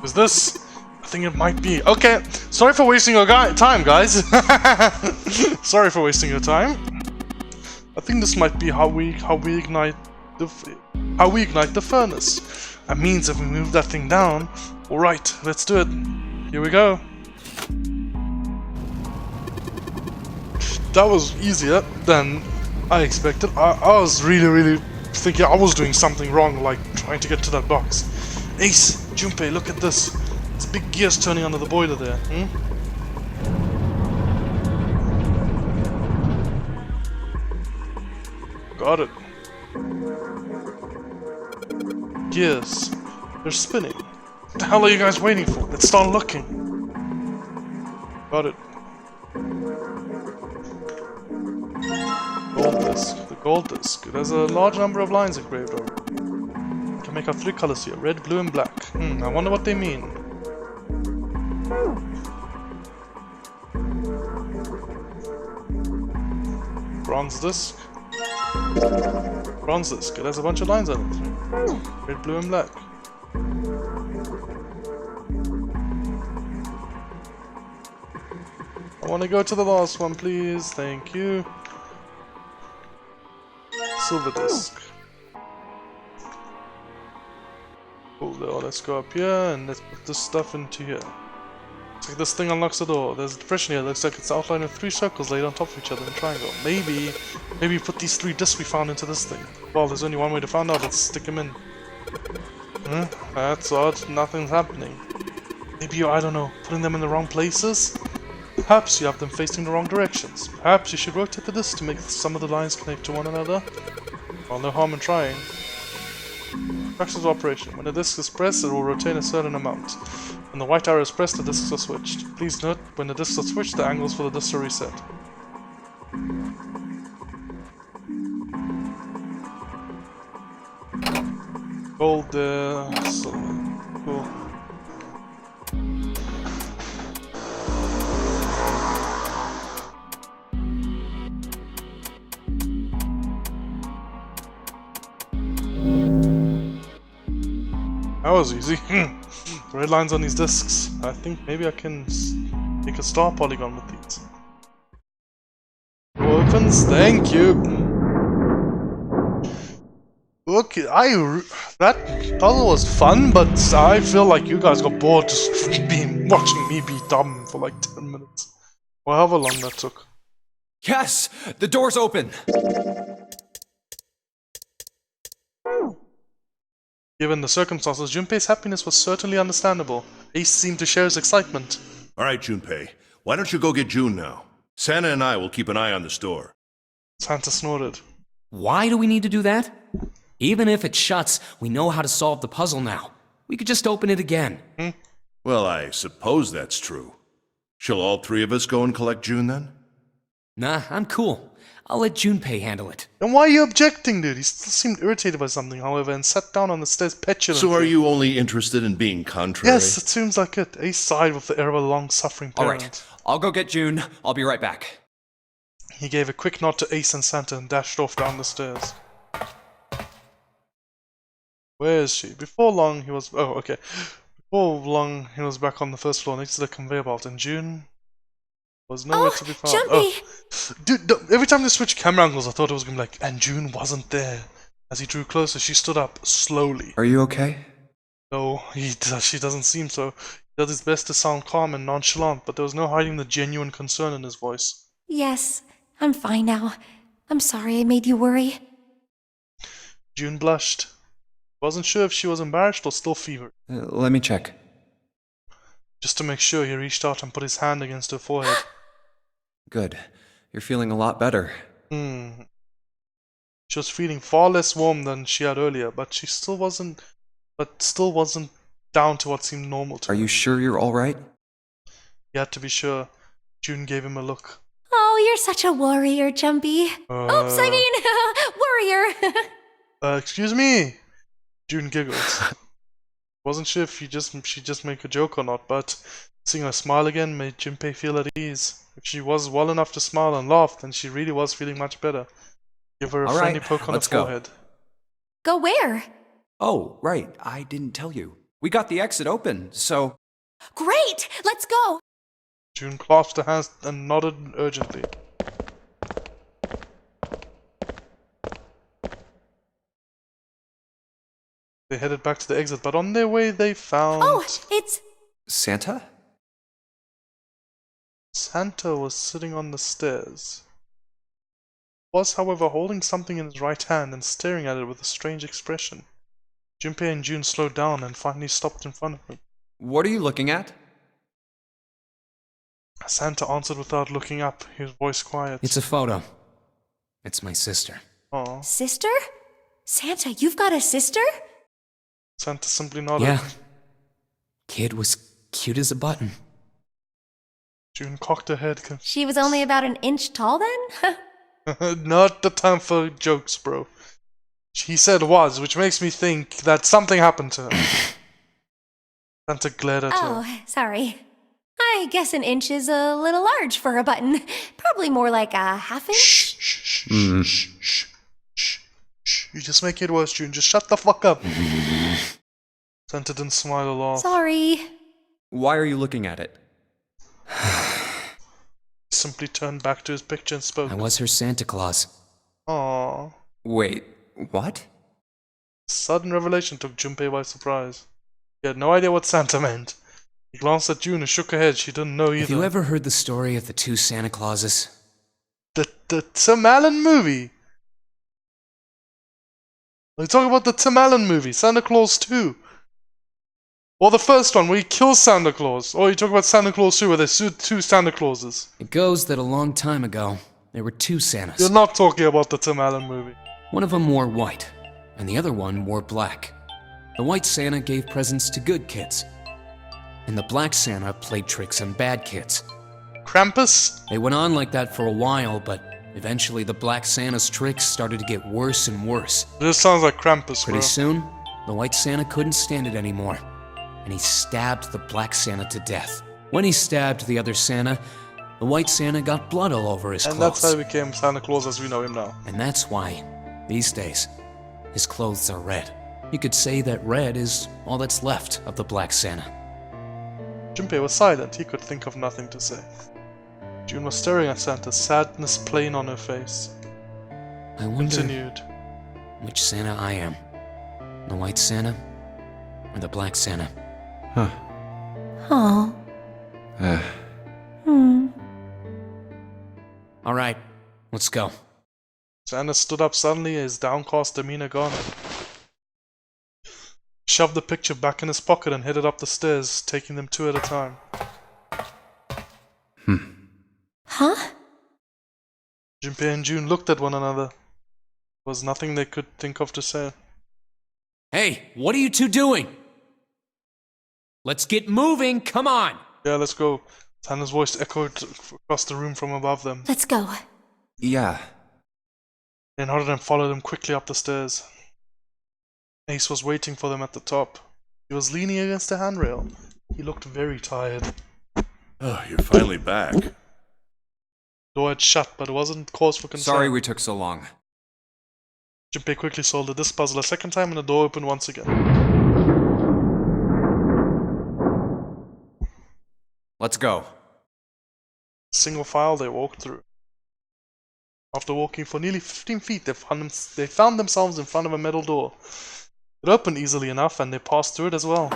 Is this? I think it might be. Okay, sorry for wasting your time, guys. Sorry for wasting your time. I think this might be how we ignite the furnace. That means if we move that thing down. All right, let's do it. Here we go. That was easier than I expected. I was really thinking I was doing something wrong, like trying to get to that box. Ace, Junpei, look at this. There's big gears turning under the boiler there. Got it. Gears. They're spinning. What the hell are you guys waiting for? Let's start looking. Got it. Gold disc. The gold disc. There's a large number of lines engraved over it. I can make out 3 colors here. Red, blue, and black. I wonder what they mean. Bronze disc. Bronze disc. There's a bunch of lines on it. Red, blue, and black. I want to go to the last one, please. Thank you. Silver disc. Cool, let's go up here and let's put this stuff into here. Looks like this thing unlocks the door. There's a depression here. Looks like it's outlined with 3 circles laid on top of each other in a triangle. Maybe put these 3 discs we found into this thing. Well, there's only one way to find out. Let's stick them in. That's odd. Nothing's happening. Maybe, I don't know, putting them in the wrong places? Perhaps you have them facing the wrong directions. Perhaps you should rotate the disc to make some of the lines connect to one another. Well, no harm in trying. Instructions of operation. When the disc is pressed, it will rotate a certain amount. When the white arrow is pressed, the discs are switched. Please note, when the discs are switched, the angles for the discs are reset. Gold, silver. Cool. That was easy. Red lines on these discs. I think maybe I can make a star polygon with these. Opens. Thank you. Okay, that puzzle was fun, but I feel like you guys got bored just watching me be dumb for like 10 minutes. Or however long that took. Yes! The door's open! Given the circumstances, Junpei's happiness was certainly understandable. Ace seemed to share his excitement. Alright, Junpei. Why don't you go get June now? Santa and I will keep an eye on the store. Santa snorted. Why do we need to do that? Even if it shuts, we know how to solve the puzzle now. We could just open it again. Well, I suppose that's true. Shall all 3 of us go and collect June then? Nah, I'm cool. I'll let Junpei handle it. And why are you objecting, dude? He still seemed irritated by something, however, and sat down on the stairs petulantly. So are you only interested in being contrary? Yes, it seems like it. Ace sighed with the air of a long-suffering parent. Alright, I'll go get June. I'll be right back. He gave a quick nod to Ace and Santa and dashed off down the stairs. Where is she? Before long, he was... Oh, okay. Before long, he was back on the first floor next to the conveyor belt, and June was nowhere to be found. Jumpy! Oh. Dude, every time they switched camera angles, I thought it was going to be like, and June wasn't there. As he drew closer, she stood up slowly. Are you okay? No, she doesn't seem so. He does his best to sound calm and nonchalant, but there was no hiding the genuine concern in his voice. Yes, I'm fine now. I'm sorry I made you worry. June blushed. Wasn't sure if she was embarrassed or still feverish. Let me check. Just to make sure, he reached out and put his hand against her forehead. Good. You're feeling a lot better. She was feeling far less warm than she had earlier, but still wasn't down to what seemed normal to her. Are you sure you're alright? He had to be sure. June gave him a look. Oh, you're such a warrior, Jumpy. Oops, I mean, warrior. Excuse me? June giggled. Wasn't sure if she just make a joke or not, but seeing her smile again made Junpei feel at ease. If she was well enough to smile and laugh, then she really was feeling much better. Give her a All friendly right, poke on the let's go. forehead. Go where? Oh, right. I didn't tell you. We got the exit open, so... Great! Let's go! June clasped her hands and nodded urgently. They headed back to the exit, but on their way they found... Oh, it's... Santa? Santa was sitting on the stairs. Was, however, holding something in his right hand and staring at it with a strange expression. Junpei and June slowed down and finally stopped in front of him. What are you looking at? Santa answered without looking up, his voice quiet. It's a photo. It's my sister. Aw. Sister? Santa, you've got a sister? Santa simply nodded. Yeah. Kid was cute as a button. June cocked her head. She was only about an inch tall then? Not the time for jokes, bro. He said was, which makes me think that something happened to her. Santa glared at her. Oh, sorry. I guess an inch is a little large for a button. Probably more like a half inch. Shh, shh, shh, shh, shh, shh, shh. You just make it worse, June. Just shut the fuck up. Santa didn't smile or laugh. Sorry. Why are you looking at it? He simply turned back to his picture and spoke. I was her Santa Claus. Aww. Wait, what? Sudden revelation took Junpei by surprise. He had no idea what Santa meant. He glanced at June and shook her head. She didn't know either. Have you ever heard the story of the two Santa Clauses? The Tim Allen movie? Are you talking about the Tim Allen movie, Santa Claus 2? Or the first one where he kills Santa Claus? Or you talk about Santa Claus 2 where there's two Santa Clauses? It goes that a long time ago, there were two Santas. You're not talking about the Tim Allen movie. One of them wore white, and the other one wore black. The white Santa gave presents to good kids, and the black Santa played tricks on bad kids. Krampus? They went on like that for a while, but eventually the black Santa's tricks started to get worse and worse. This sounds like Krampus, bro. Pretty soon, the white Santa couldn't stand it anymore, and he stabbed the black Santa to death. When he stabbed the other Santa, the white Santa got blood all over his And clothes. that's how he became Santa Claus as we know him now. And that's why, these days, his clothes are red. You could say that red is all that's left of the black Santa. Junpei was silent. He could think of nothing to say. June was staring at Santa, sadness plain on her face. I wonder Continued. which Santa I am. The white Santa or the black Santa? Huh. Oh. Uh, All right, let's go. Santa stood up suddenly, his downcast demeanor gone. Shoved the picture back in his pocket and headed up the stairs, taking them two at a time. Huh? Junpei and June looked at one another. There was nothing they could think of to say. Hey, what are you two doing? Let's get moving, come on! Yeah, let's go. Santa's voice echoed across the room from above them. Let's go. yeah. They nodded and followed him quickly up the stairs. Ace was waiting for them at the top. He was leaning against the handrail. He looked very tired. Oh, you're finally back. Door had shut, but it wasn't cause for concern. Sorry we took so long. Junpei quickly solved this puzzle a second time and the door opened once again. Let's go. Single file they walked through. After walking for nearly 15 feet, they found themselves in front of a metal door. It opened easily enough and they passed through it as well.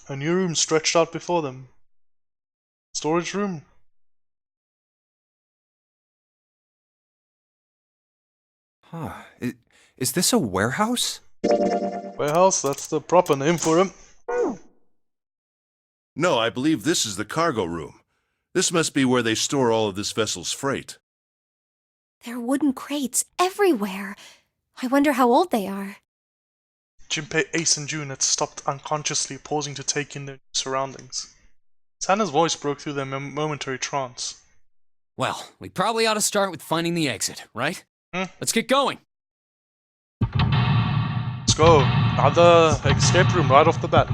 A new room stretched out before them. Storage room. Huh. Is this a warehouse? Warehouse, that's the proper name for him. No, I believe this is the cargo room. This must be where they store all of this vessel's freight. There are wooden crates everywhere. I wonder how old they are. Junpei, Ace, and June had stopped unconsciously, pausing to take in their surroundings. Santa's voice broke through their momentary trance. Well, we probably ought to start with finding the exit, right? Let's get going. Let's go. Another escape room right off the bat.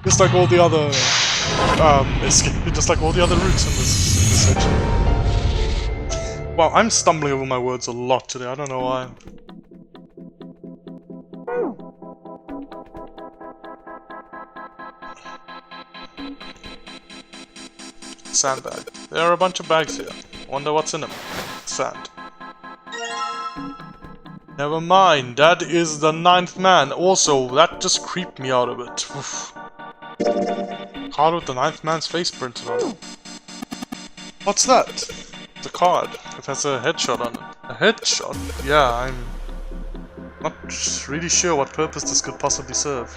Just like all the other just like all the other routes in this section. Wow, I'm stumbling over my words a lot today. I don't know why. Sandbag. There are a bunch of bags here. Wonder what's in them. Sand. Never mind, that is the 9th man. Also, that just creeped me out a bit. Oof. Card with the 9th man's face printed on it. What's that? It's a card. It has a headshot on it. A headshot? Yeah, I'm not really sure what purpose this could possibly serve.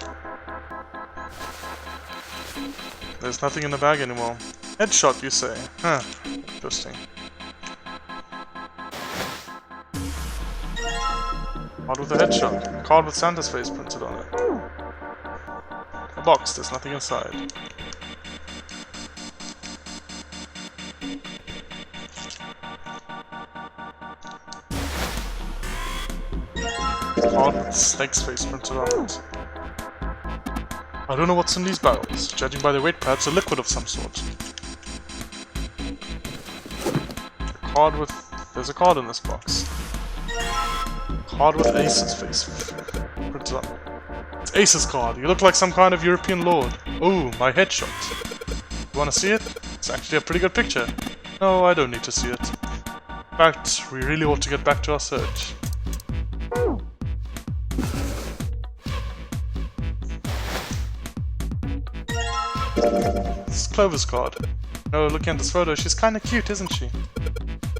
There's nothing in the bag anymore. Headshot, you say? Huh. Interesting. Card with a headshot. Card with Santa's face printed on it. A box, there's nothing inside. Card with Snake's face printed on it. I don't know what's in these barrels. Judging by the weight, perhaps a liquid of some sort. A card with... There's a card in this box. Card with Ace's face printed on it. It's Ace's card. You look like some kind of European lord. Ooh, my headshot. You wanna see it? It's actually a pretty good picture. No, I don't need to see it. In fact, we really ought to get back to our search. It's Clover's card. No, looking at this photo, she's kinda cute, isn't she?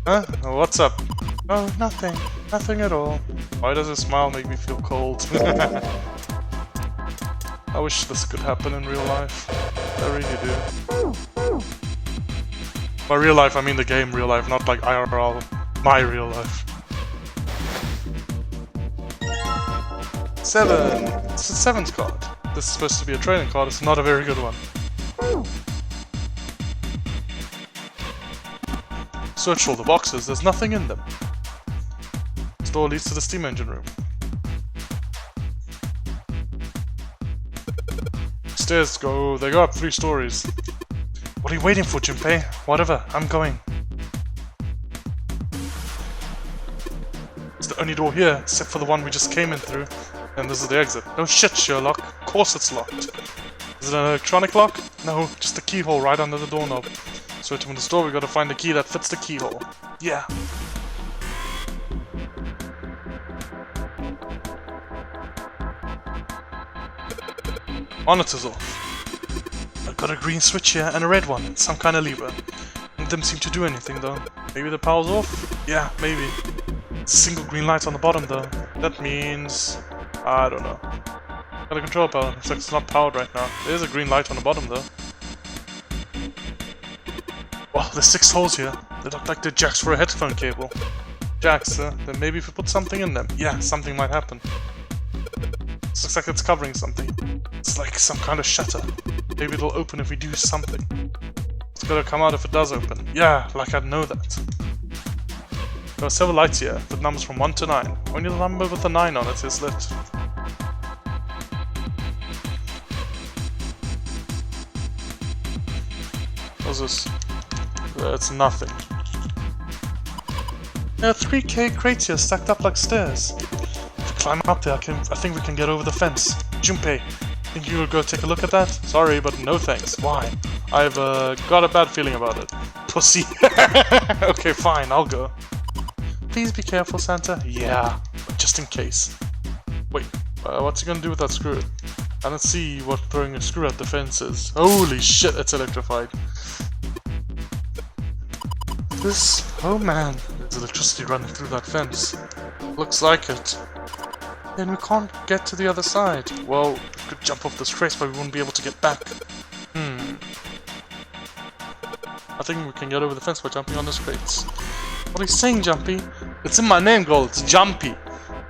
Huh? Oh, what's up? Oh, nothing. Nothing at all. Why does her smile make me feel cold? I wish this could happen in real life. I really do. By real life, I mean the game real life, not like IRL, my real life. 7! It's a 7th card. This is supposed to be a training card, it's not a very good one. Search all the boxes, there's nothing in them. This door leads to the steam engine room. Stairs they go up 3 stories. What are you waiting for, Junpei? Whatever, I'm going. It's the only door here, except for the one we just came in through. And this is the exit. No shit, Sherlock. Of course it's locked. Is it an electronic lock? No, just a keyhole right under the doorknob. So to open this door, we gotta find the key that fits the keyhole. Yeah. Monitor's off. I've got a green switch here and a red one, some kind of lever. None of them seem to do anything though. Maybe the power's off? Yeah, maybe. It's a single green light on the bottom though. That means... I don't know. Got a control panel. Looks like it's not powered right now. There's a green light on the bottom though. Well, there's 6 holes here. They look like they're jacks for a headphone cable. Jacks, then maybe if we put something in them. Yeah, something might happen. This looks like it's covering something. It's like some kind of shutter. Maybe it'll open if we do something. It's gonna come out if it does open. Yeah, like I'd know that. There are several lights here, with numbers from 1 to 9. Only the number with the 9 on it is lit. What's this? It's nothing. There are 3K crates here stacked up like stairs. If we climb up there, I think we can get over the fence. Junpei, think you will go take a look at that? Sorry, but no thanks. Why? I've got a bad feeling about it. Pussy. Okay, fine, I'll go. Please be careful, Santa. Yeah, but just in case. Wait, what's he gonna do with that screw? I don't see what throwing a screw at the fence is. Holy shit, it's electrified. Oh man, there's electricity running through that fence. Looks like it. Then we can't get to the other side. Well, we could jump off this trace, but we wouldn't be able to get back. I think we can get over the fence by jumping on those crates. What are you saying, Jumpy? It's in my name, girl. It's Jumpy.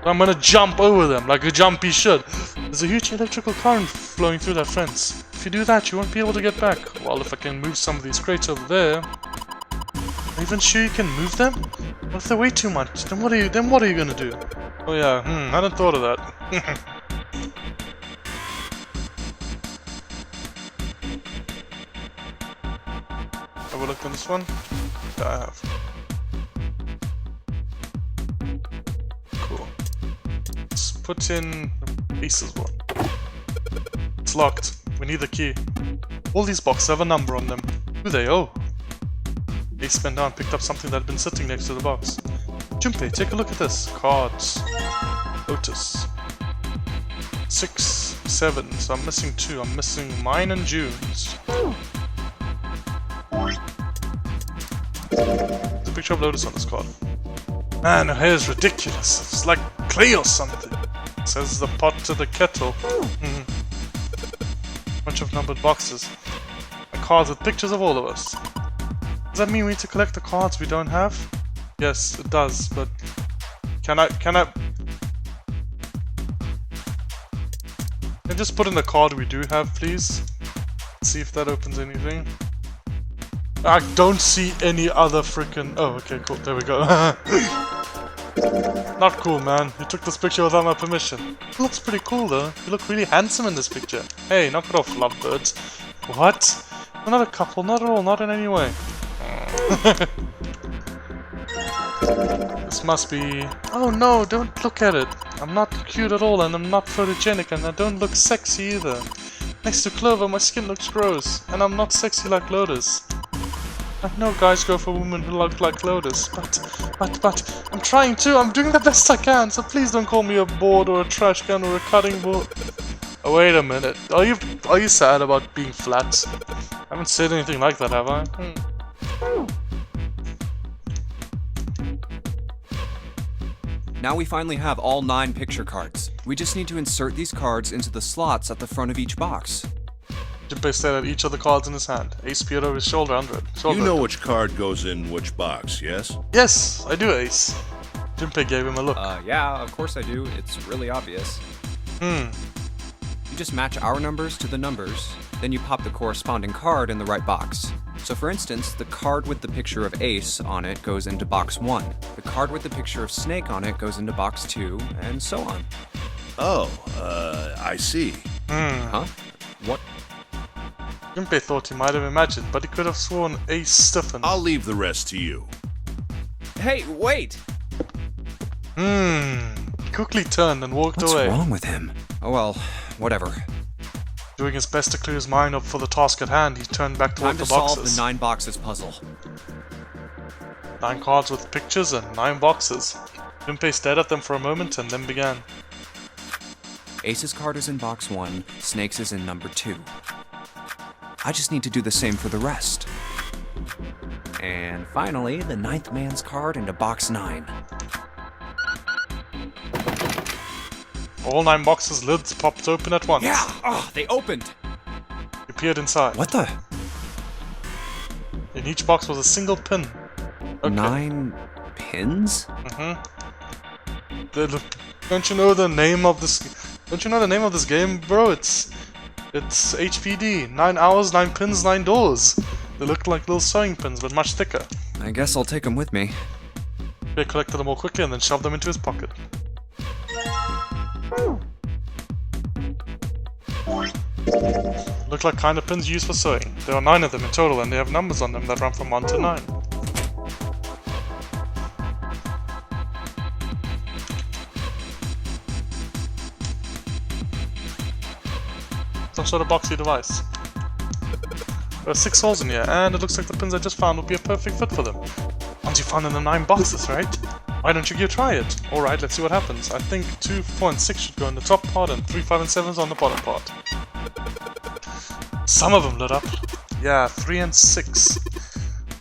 I'm gonna jump over them like a Jumpy should. There's a huge electrical current flowing through that fence. If you do that, you won't be able to get back. Well, if I can move some of these crates over there. Are you even sure you can move them? What if they weigh too much? Then what are you gonna do? Oh yeah, I hadn't thought of that. Have a look on this one? Yeah, I have. Cool. Let's put in Ace's one. It's locked. We need the key. All these boxes have a number on them. Who they? Oh. Ace bent down and picked up something that had been sitting next to the box. Junpei, take a look at this. Cards. Lotus. 6, 7. So I'm missing 2. I'm missing mine and June's. There's a picture of Lotus on this card. Man, her hair is ridiculous. It's like clay or something. Says the pot to the kettle. Bunch of numbered boxes. And cards with pictures of all of us. Does that mean we need to collect the cards we don't have? Yes, it does, but can I just put in the card we do have, please? See if that opens anything. I don't see any other freaking. Oh, okay, cool. There we go. Not cool, man. You took this picture without my permission. It looks pretty cool, though. You look really handsome in this picture. Hey, knock it off, lovebirds. What? We're not a couple, not at all, not in any way. This must be... Oh no, don't look at it. I'm not cute at all, and I'm not photogenic, and I don't look sexy either. Next to Clover, my skin looks gross, and I'm not sexy like Lotus. I know guys go for women who look like Lotus, but, I'm trying to, I'm doing the best I can, so please don't call me a board or a trash can or a cutting board. Oh, wait a minute, are you sad about being flat? I haven't said anything like that, have I? Now we finally have all 9 picture cards. We just need to insert these cards into the slots at the front of each box. Junpei stared at each of the cards in his hand. Ace peered over his shoulder under it. You know which card goes in which box, yes? Yes, I do, Ace. Junpei gave him a look. Yeah, of course I do. It's really obvious. You just match our numbers to the numbers, then you pop the corresponding card in the right box. So for instance, the card with the picture of Ace on it goes into box 1. The card with the picture of Snake on it goes into box 2, and so on. Oh, I see. Huh? What? Junpei thought he might have imagined, but he could have sworn Ace stiffened. I'll leave the rest to you. Hey, wait! He quickly turned and walked away. What's wrong with him? Oh well, whatever. Doing his best to clear his mind up for the task at hand, he turned back toward the boxes. Time to solve the 9 boxes puzzle. 9 cards with pictures and 9 boxes. Junpei stared at them for a moment and then began. Ace's card is in box 1, Snake's is in number 2. I just need to do the same for the rest. And finally, the 9th man's card into box 9. All 9 boxes' lids popped open at once. Yeah! Oh, they opened! He peered inside. What the? In each box was a single pin. Okay. 9 pins? Don't you know the name of this? Don't you know the name of this game, bro? It's HPD. 9 hours, 9 pins, 9 doors. They look like little sewing pins, but much thicker. I guess I'll take them with me. He collected them all quickly and then shoved them into his pocket. look like kind of pins used for sewing. There are 9 of them in total, and they have numbers on them that run from 1 to 9. Some sort of boxy device. There are 6 holes in here, and it looks like the pins I just found would be a perfect fit for them. Ones you found in the 9 boxes, right? Why don't you give a try it? Alright, let's see what happens. I think 2, 4, and 6 should go in the top part, and 3, 5, and 7 is on the bottom part. Some of them lit up. Yeah, 3 and 6. I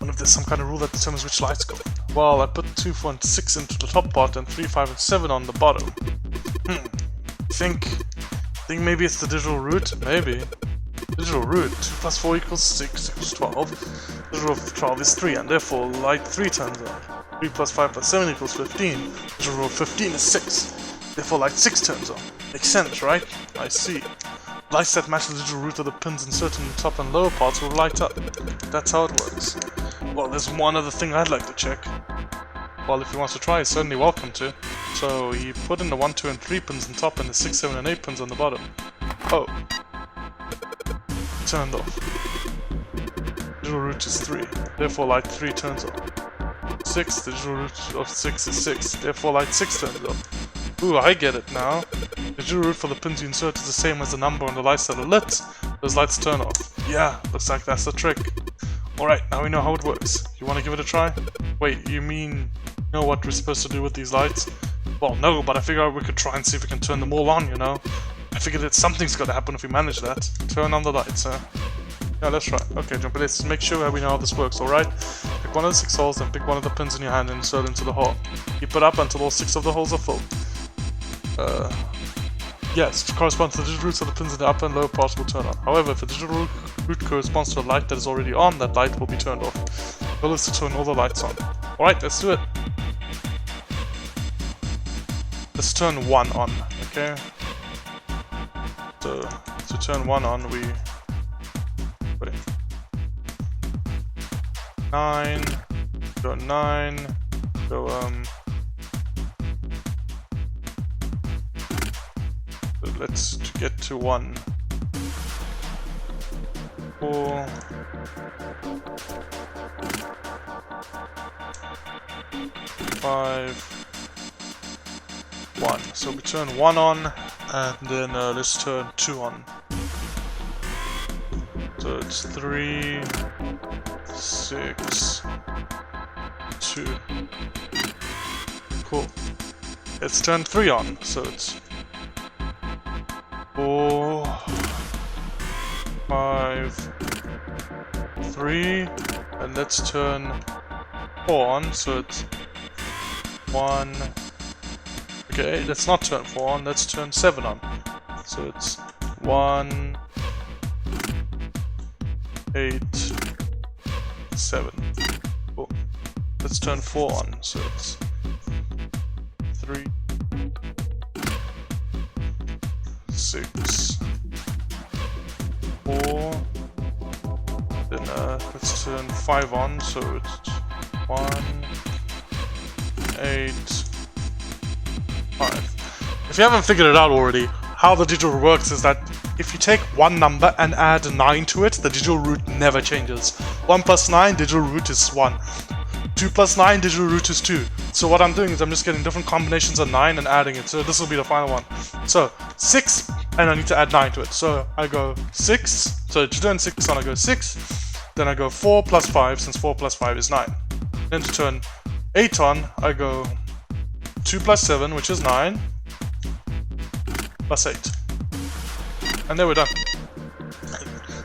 wonder if there's some kind of rule that determines which lights go. Well, I put 2, 4, and 6 into the top part, and 3, 5, and 7 on the bottom. Think maybe it's the digital root? Maybe. Digital root, 2 plus 4 equals 6 equals 12. Digital root of 12 is 3, and therefore light 3 turns on. 3 plus 5 plus 7 equals 15. Digital root of 15 is 6. Therefore light 6 turns on. Makes sense, right? I see. Lights that match the digital root of the pins inserted in the top and lower parts will light up. That's how it works. Well, there's one other thing I'd like to check. Well, if he wants to try, he's certainly welcome to. So he put in the 1, 2, and 3 pins on top and the 6, 7, and 8 pins on the bottom. Oh. Turned off. Digital root is 3, therefore light 3 turns on. 6, the digital root of 6 is 6, therefore light 6 turns on. Ooh, I get it now. The digital root for the pins you insert is the same as the number on the lights that are lit. Those lights turn off. Yeah, looks like that's the trick. Alright, now we know how it works. You wanna give it a try? Wait, you mean know what we're supposed to do with these lights? Well, no, but I figured we could try and see if we can turn them all on, you know? I figured that something's gotta happen if we manage that. Turn on the lights, huh? Yeah, let's try. Okay, Jumpy, let's make sure that we know how this works, alright? Pick one of the 6 holes, then pick one of the pins in your hand and insert into the hole. Keep it up until all 6 of the holes are full. Yes, to correspond to the digital roots of the pins in the upper and lower parts will turn on. However, if the digital root corresponds to a light that is already on, that light will be turned off. The goal is to turn all the lights on. Alright, let's do it. Let's turn 1 on, okay? So, to turn 1 on, we... Wait. 9... Go 9... Go, let's get to 1. 4. 5. 1. So we turn 1 on, and then let's turn 2 on. So it's 3, 6, 2. Cool. Let's turn 3 on, so it's 4, 5, 3, and let's turn 4 on, so it's 1. Okay, let's not turn 4 on, let's turn 7 on. So it's 1, 8, 7. Cool. Let's turn 4 on, so it's 3, 6, 4. Then let's turn 5 on, so it's 1, 8, 5. If you haven't figured it out already, how the digital works is that if you take one number and add 9 to it, the digital root never changes. 1 plus 9, digital root is 1. 2 plus 9, digital root is 2. So what I'm doing is I'm just getting different combinations of 9 and adding it. So this will be the final one. So 6, and I need to add 9 to it. So I go 6. So to turn 6 on, I go 6. Then I go 4 plus 5, since 4 plus 5 is 9. Then to turn 8 on, I go 2 plus 7, which is 9, plus 8. And there we're done.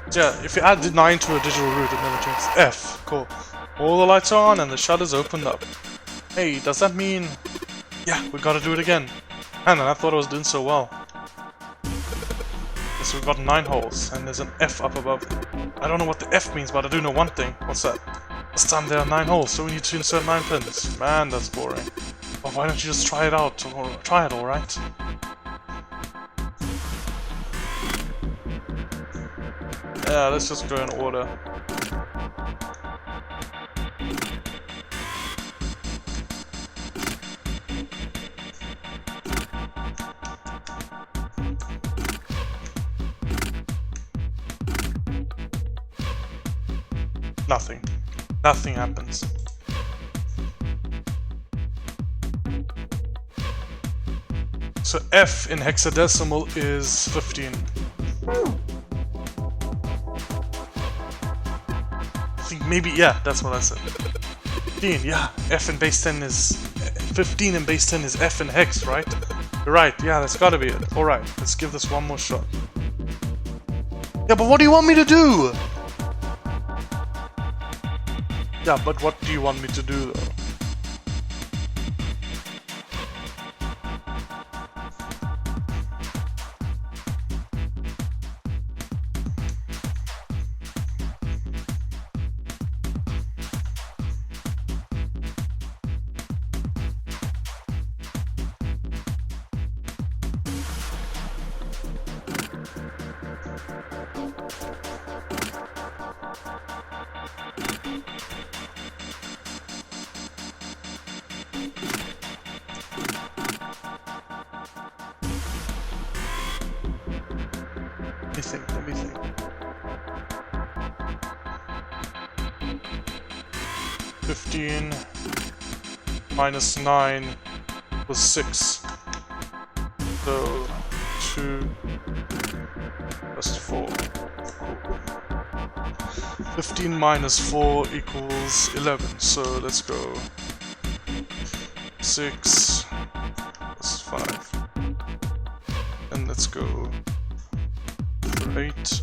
So yeah, if you add the 9 to a digital root, it never changes. F, cool. All the lights are on and the shutters opened up. Hey, does that mean... Yeah, we gotta do it again. Man, I thought I was doing so well. So we've got 9 holes, and there's an F up above. I don't know what the F means, but I do know one thing. What's that? This time there are 9 holes, so we need to insert 9 pins. Man, that's boring. Well, why don't you just try it out? Or try it, alright? Yeah, let's just go in order. Nothing. Nothing happens. So F in hexadecimal is 15. I think maybe, yeah, that's what I said. 15, yeah. F in base 10 is... 15 in base 10 is F in hex, right? You're right, yeah, that's gotta be it. Alright, let's give this one more shot. Yeah, but what do you want me to do? Yeah, but what do you want me to do, though? Let me think. 15 minus 9 was 6. So 2 plus 4. 15 minus 4 equals 11. So let's go 6 plus 5. And let's go 8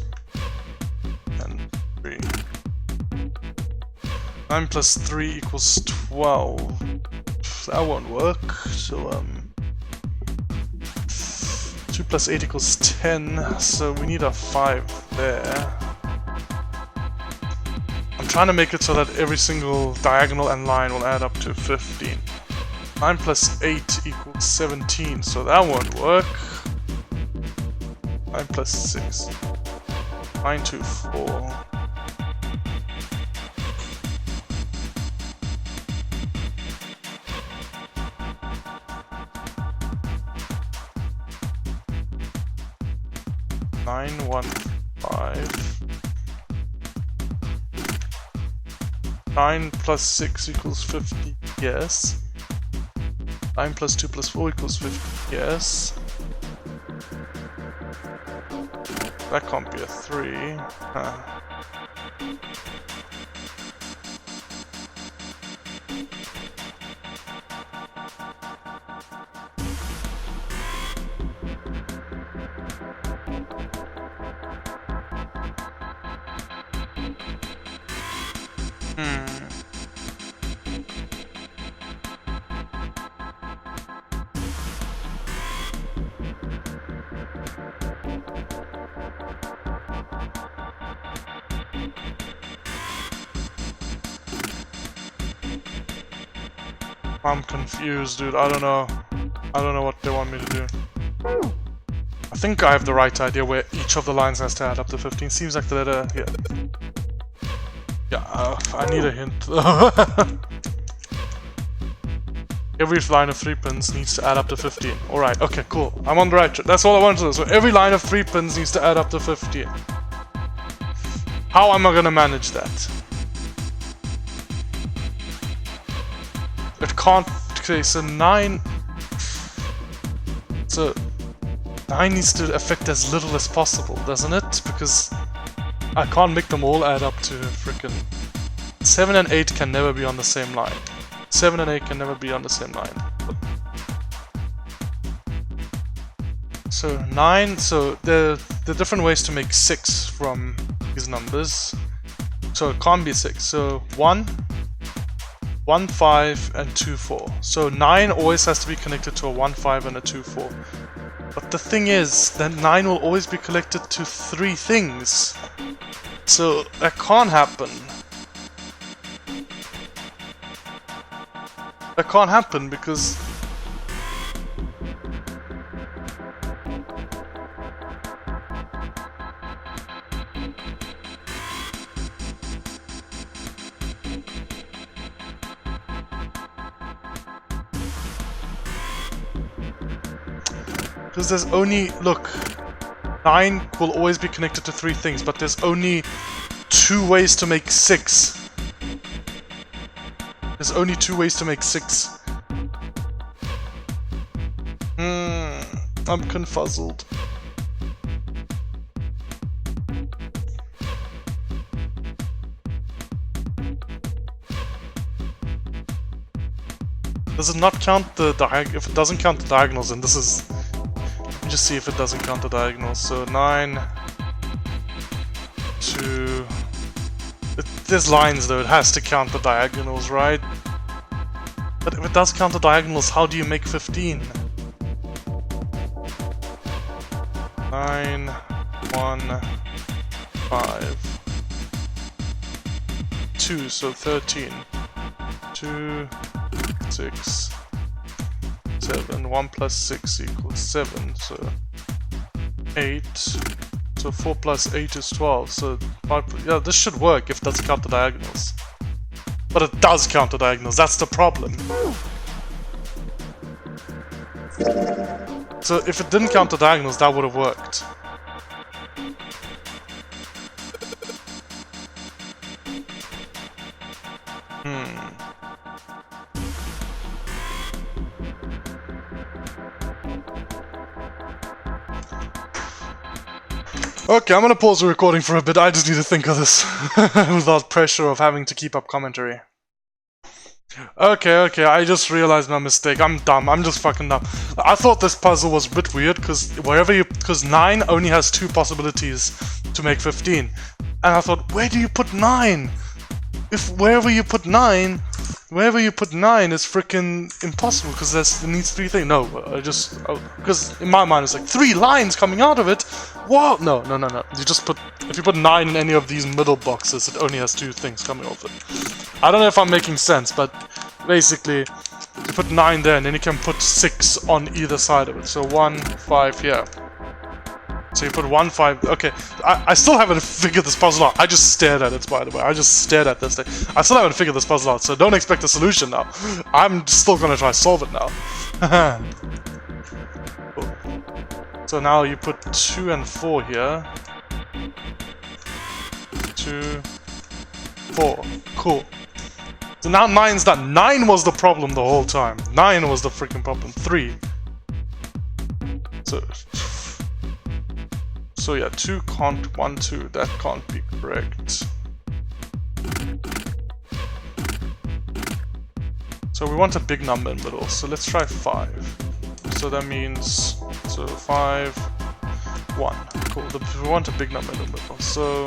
and 3. 9 plus 3 equals 12. That won't work. So 2 plus 8 equals 10. So we need a 5 there. I'm trying to make it so that every single diagonal and line will add up to 15. 9 plus 8 equals 17. So that won't work. 9 plus 6. 9 to 4. Nine, 1, 5. 9 plus 6 equals 50, yes. 9 plus 2 plus 4 equals 50, yes. That can't be a 3. Huh. I'm confused, dude. I don't know. I don't know what they want me to do. I think I have the right idea where each of the lines has to add up to 15. Seems like the letter... Yeah, I need a hint though. Every line of 3 pins needs to add up to 15. Alright, okay, cool. I'm on the right track. That's all I wanted to do. So every line of 3 pins needs to add up to 15. How am I gonna manage that? It can't... Okay, so 9... So... 9 needs to affect as little as possible, doesn't it? Because... I can't make them all add up to frickin'... 7 and 8 can never be on the same line. 7 and 8 can never be on the same line. So 9... So the different ways to make 6 from these numbers. So it can't be 6. So 1... 1, 5, and 2, 4. So 9 always has to be connected to a 1, 5, and a 2, 4. But the thing is, that 9 will always be connected to 3 things. So that can't happen. That can't happen because... Because there's only... Look, 9 will always be connected to 3 things, but there's only 2 2 ways to make 6. There's only 2 ways to make 6. I'm confuzzled. Does it not count the diagonal? If it doesn't count the diagonals, then this is... Let me just see if it doesn't count the diagonals. So 9, 2... There's lines though, it has to count the diagonals, right? But if it does count the diagonals, how do you make 15? 9, 1, 5, 2, so 13. 2, 6, 7, 1 plus 6 equals 7, so 8, so 4 plus 8 is 12, so 5, yeah, this should work if it doesn't count the diagonals. But it does count the diagonals, that's the problem. So if it didn't count the diagonals, that would have worked. Okay, I'm gonna pause the recording for a bit, I just need to think of this without pressure of having to keep up commentary. Okay, I just realized my mistake. I'm dumb, I'm just fucking dumb. I thought this puzzle was a bit weird because 9 only has 2 possibilities to make 15. And I thought, where do you put 9? If wherever you put 9 is freaking impossible because it needs 3 things. No, because in my mind it's like 3 lines coming out of it. What? No. You just if you put 9 in any of these middle boxes, it only has 2 things coming off it. I don't know if I'm making sense, but basically you put 9 there and then you can put 6 on either side of it. So 1, 5 here. So you put 1, 5, okay, I still haven't figured this puzzle out. I just stared at it, by the way. I just stared at this thing. I still haven't figured this puzzle out, so don't expect a solution now. I'm still gonna try to solve it now. Cool. So now you put 2 and 4 here. 2, 4, cool. So now 9's done. 9 was the problem the whole time. 9 was the freaking problem. 3. So yeah, 2 can't, 1, 2, that can't be correct. So we want a big number in the middle, so let's try 5. So that means, so 5, 1, cool, we want a big number in the middle, so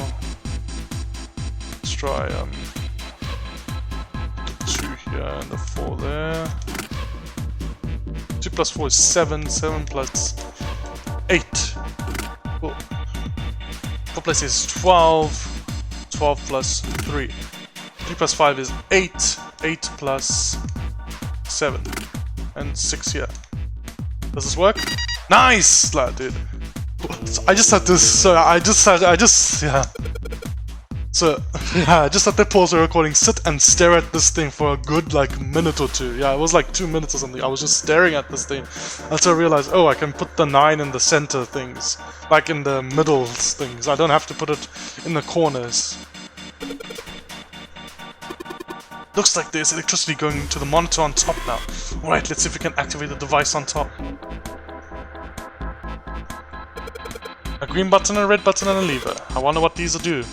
let's try 2 here and the 4 there. 2 plus 4 is 7, 7 plus 8. Cool. 4 plus 8 is 12, 12 plus 3. 3 plus 5 is 8, 8 plus 7, and 6 here. Does this work? Nice! Dude. I just had this, I just had to pause the recording, sit and stare at this thing for a good, like, minute or 2. Yeah, it was like 2 minutes or something. I was just staring at this thing until I realized, oh, I can put the 9 in the center things. Like in the middle things. I don't have to put it in the corners. Looks like there's electricity going to the monitor on top now. Alright, let's see if we can activate the device on top. A green button, a red button, and a lever. I wonder what these will do.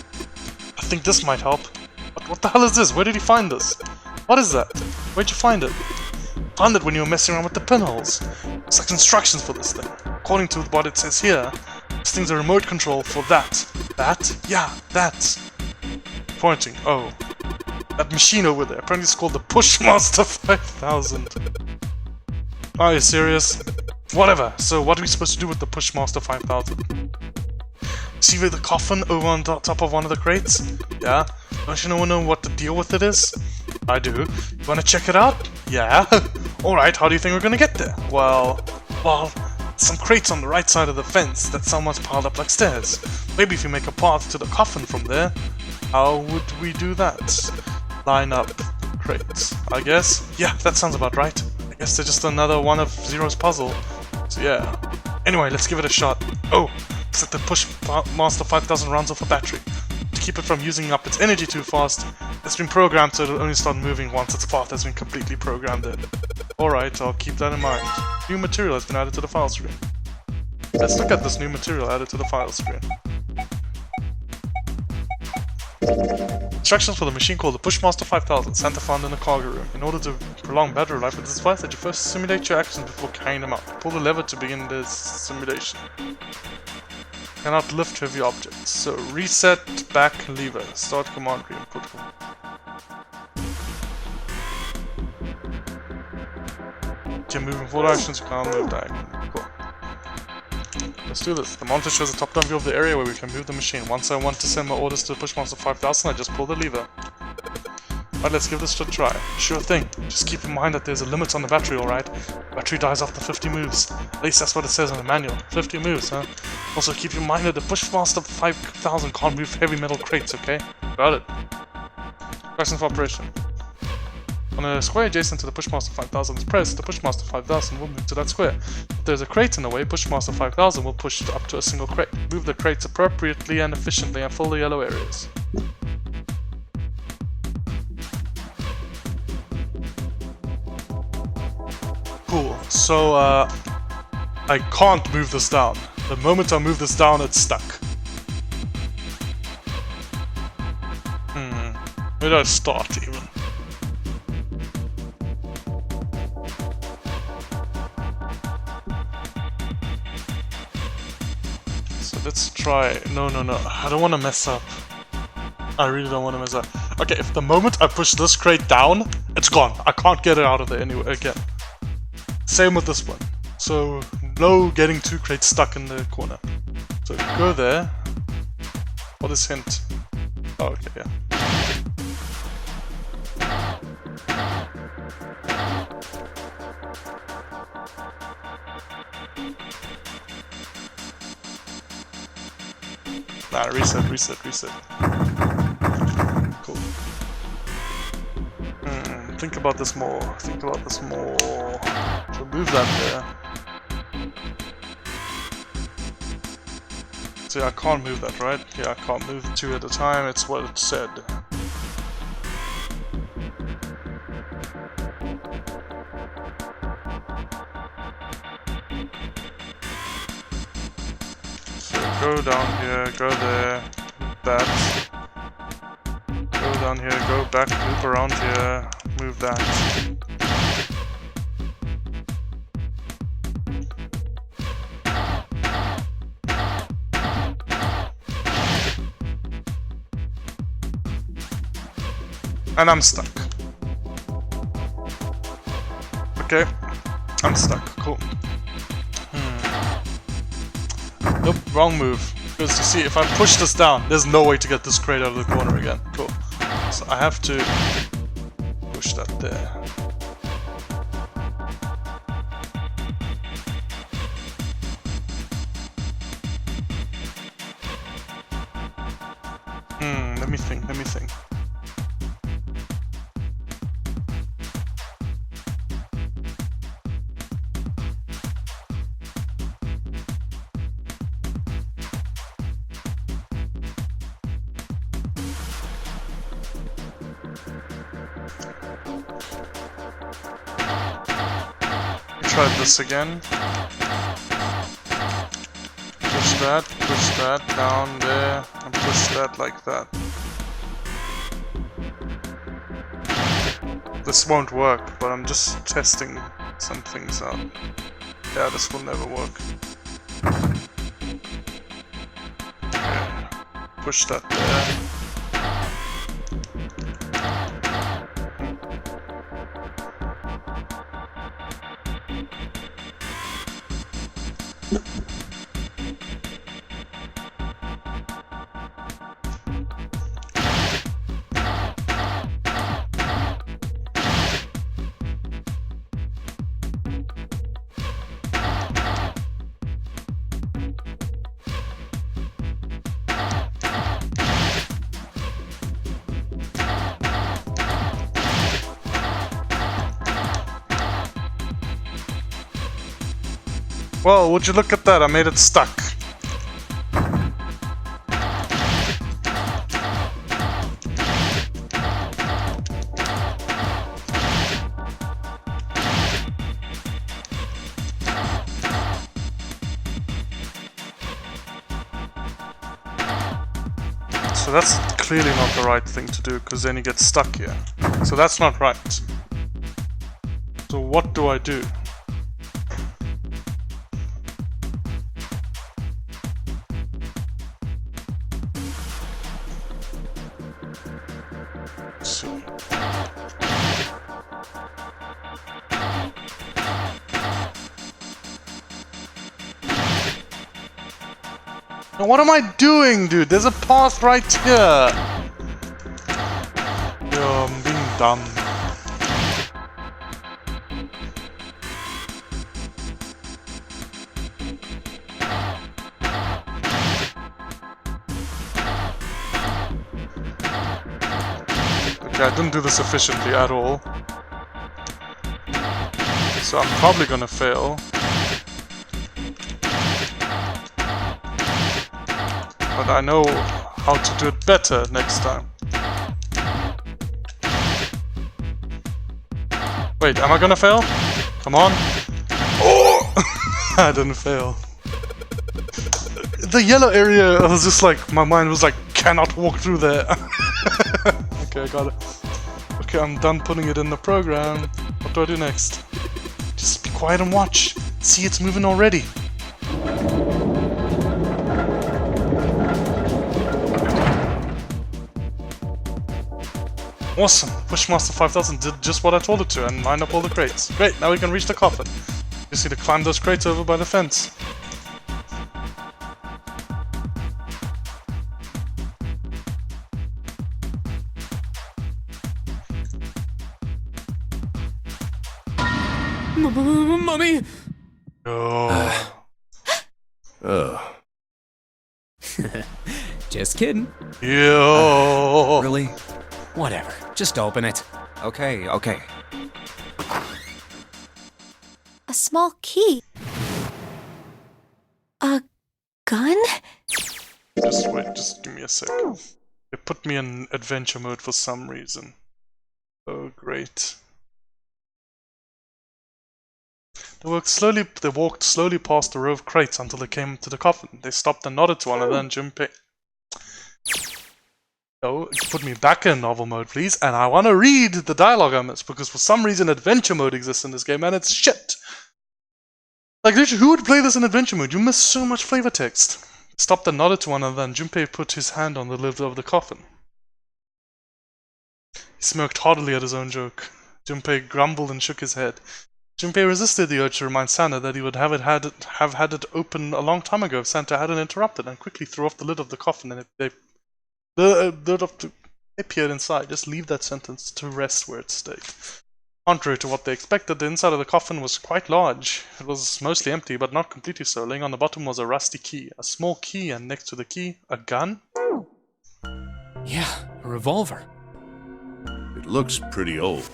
I think this might help. But what the hell is this? Where did you find this? What is that? Where'd you find it? Found it when you were messing around with the pinholes. It's like instructions for this thing. According to what it says here, this thing's a remote control for that. That? Yeah, that. Pointing. Oh. That machine over there. Apparently it's called the Pushmaster 5000. Are you serious? Whatever. So what are we supposed to do with the Pushmaster 5000? See the coffin over on top of one of the crates? Yeah? Don't you know what the deal with it is? I do. You wanna check it out? Yeah? Alright, how do you think we're gonna get there? Well, some crates on the right side of the fence that someone's piled up like stairs. Maybe if you make a path to the coffin from there. How would we do that? Line up crates, I guess? Yeah, that sounds about right. I guess they're just another one of Zero's puzzle. So yeah. Anyway, let's give it a shot. Oh! Set the Pushmaster 5000 rounds off a battery. keep it from using up its energy too fast, it's been programmed so it'll only start moving once its path has been completely programmed in. Alright, I'll keep that in mind. New material has been added to the file screen. Let's look at this new material added to the file screen. Instructions for the machine called the Pushmaster 5000, Santa found in the cargo room. In order to prolong battery life with this device, that you first simulate your actions before carrying them out. Pull the lever to begin the simulation. Cannot lift heavy objects. So reset back lever. Start command re-input. Okay, moving forward actions, you can't move diagonally. Cool. Let's do this. The monitor shows a top-down view of the area where we can move the machine. Once I want to send my orders to the Pushmaster 5000, I just pull the lever. Alright, let's give this a try. Sure thing. Just keep in mind that there's a limit on the battery, alright? Battery dies after 50 moves. At least that's what it says in the manual. 50 moves, huh? Also keep in mind that the Pushmaster 5000 can't move heavy metal crates, okay? Got it. Questions for operation. When a square adjacent to the Pushmaster 5000 is pressed, the Pushmaster 5000 will move to that square. If there's a crate in the way, Pushmaster 5000 will push up to a single crate. Move the crates appropriately and efficiently and fill the yellow areas. Cool, so I can't move this down. The moment I move this down, it's stuck. Where do I start even? So let's try. No, I don't want to mess up. I really don't want to mess up. Okay, if the moment I push this crate down, it's gone. I can't get it out of there anyway again. Same with this one. So, no getting two crates stuck in the corner. So, go there. What is hint? Oh, okay, yeah. Nah, reset. Cool. Think about this more. So move that there. See, I can't move that, right? Yeah, I can't move two at a time, it's what it said. So go down here, go there, that. Go down here, go back, loop around here, move that. And I'm stuck. Okay, I'm stuck, cool. Nope, wrong move. Because you see, if I push this down, there's no way to get this crate out of the corner again. Cool. So I have to push that there. Let me think. Try this again. Push that down there, and push that like that. This won't work, but I'm just testing some things out. Yeah, this will never work. Okay. Push that there. Well, would you look at that? I made it stuck. So that's clearly not the right thing to do, because then you get stuck here. So that's not right. So what do I do? Let's see. Now what am I doing, dude? There's a path right here. Yo, I'm being dumb. Okay, I didn't do this efficiently at all. So I'm probably gonna fail. But I know how to do it better next time. Wait, am I gonna fail? Come on. Oh! I didn't fail. The yellow area, I was just like, my mind was like, cannot walk through there. Okay, I got it. Okay, I'm done putting it in the program. What do I do next? Just be quiet and watch. See, it's moving already. Awesome! Wishmaster 5000 did just what I told it to and lined up all the crates. Great, now we can reach the coffin. Just need to climb those crates over by the fence. Mummy! Oh. Just kidding. Yo. Really? Whatever. Just open it. Okay, okay. A small key. A gun? Just wait, just give me a sec. It put me in adventure mode for some reason. Oh, great. They walked slowly past the row of crates until they came to the coffin. They stopped and nodded to one another, and Junpei... Oh, put me back in novel mode, please, and I want to read the dialogue I missed, because for some reason adventure mode exists in this game, and it's shit! Like, literally, who would play this in adventure mode? You miss so much flavor text. Stopped and nodded to one another, and Junpei put his hand on the lid of the coffin. He smirked heartily at his own joke. Junpei grumbled and shook his head. Junpei resisted the urge to remind Santa that he would have had it open a long time ago if Santa hadn't interrupted, and quickly threw off the lid of the coffin, and they appeared inside. Just leave that sentence to rest where it stayed. Contrary to what they expected, the inside of the coffin was quite large. It was mostly empty, but not completely so. Laying on the bottom was a rusty key, a small key, and next to the key, a gun? Yeah, a revolver. It looks pretty old.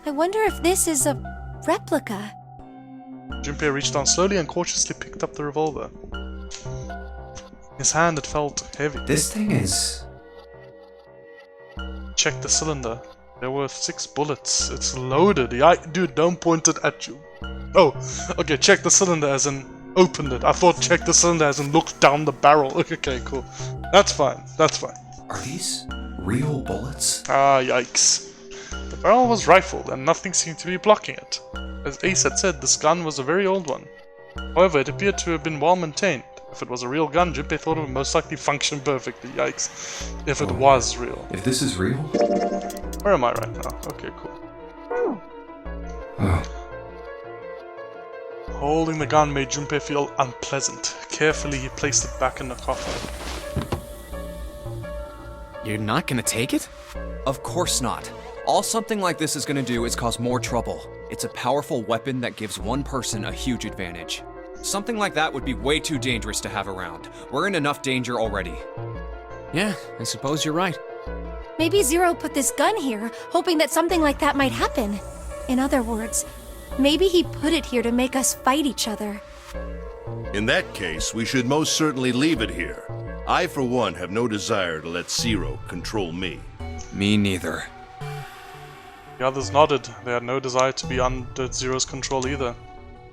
I wonder if this is a replica. Junpei reached down slowly and cautiously picked up the revolver. In his hand, it felt heavy. This thing is... Check the cylinder. There were 6 bullets. It's loaded. Dude, don't point it at you. Oh, okay, check the cylinder as in opened it. I thought check the cylinder as in looked down the barrel. Okay, cool. That's fine. That's fine. Are these real bullets? Ah, yikes. The barrel was rifled and nothing seemed to be blocking it. As Ace had said, this gun was a very old one. However, it appeared to have been well maintained. If it was a real gun, Junpei thought it would most likely function perfectly. Yikes. If it was real. If this is real? Where am I right now? Okay, cool. Holding the gun made Junpei feel unpleasant. Carefully, he placed it back in the coffin. You're not gonna take it? Of course not. All something like this is gonna do is cause more trouble. It's a powerful weapon that gives one person a huge advantage. Something like that would be way too dangerous to have around. We're in enough danger already. Yeah, I suppose you're right. Maybe Zero put this gun here, hoping that something like that might happen. In other words, maybe he put it here to make us fight each other. In that case, we should most certainly leave it here. I, for one, have no desire to let Zero control me. Me neither. The others nodded. They had no desire to be under Zero's control either.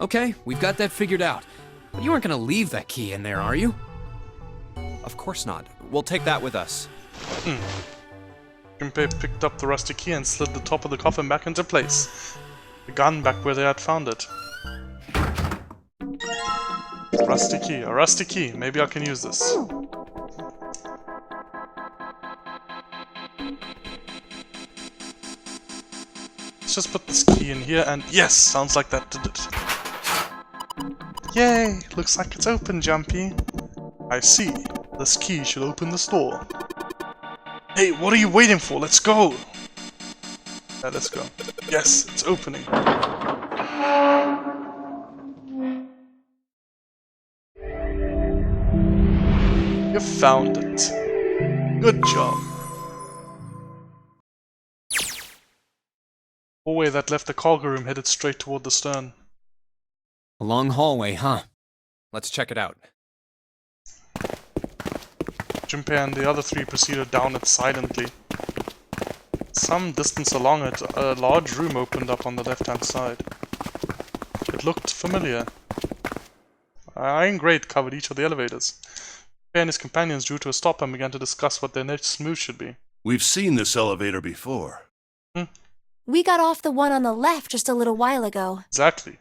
Okay, we've got that figured out. But you aren't gonna leave that key in there, are you? Of course not. we'll take that with us. Junpei picked up the rusty key and slid the top of the coffin back into place. The gun back where they had found it. Rusty key, a rusty key. Maybe I can use this. Let's just put this key in here and yes, sounds like that did it. Yay! Looks like it's open, Jumpy. I see. This key should open this door. Hey, what are you waiting for? Let's go! Yeah, let's go. Yes, it's opening. You found it. Good job. Hallway that left the cargo room headed straight toward the stern. A long hallway, huh? Let's check it out. Junpei and the other three proceeded down it silently. Some distance along it, a large room opened up on the left-hand side. It looked familiar. Iron grate covered each of the elevators. Junpei and his companions drew to a stop and began to discuss what their next move should be. We've seen this elevator before. We got off the one on the left just a little while ago. Exactly.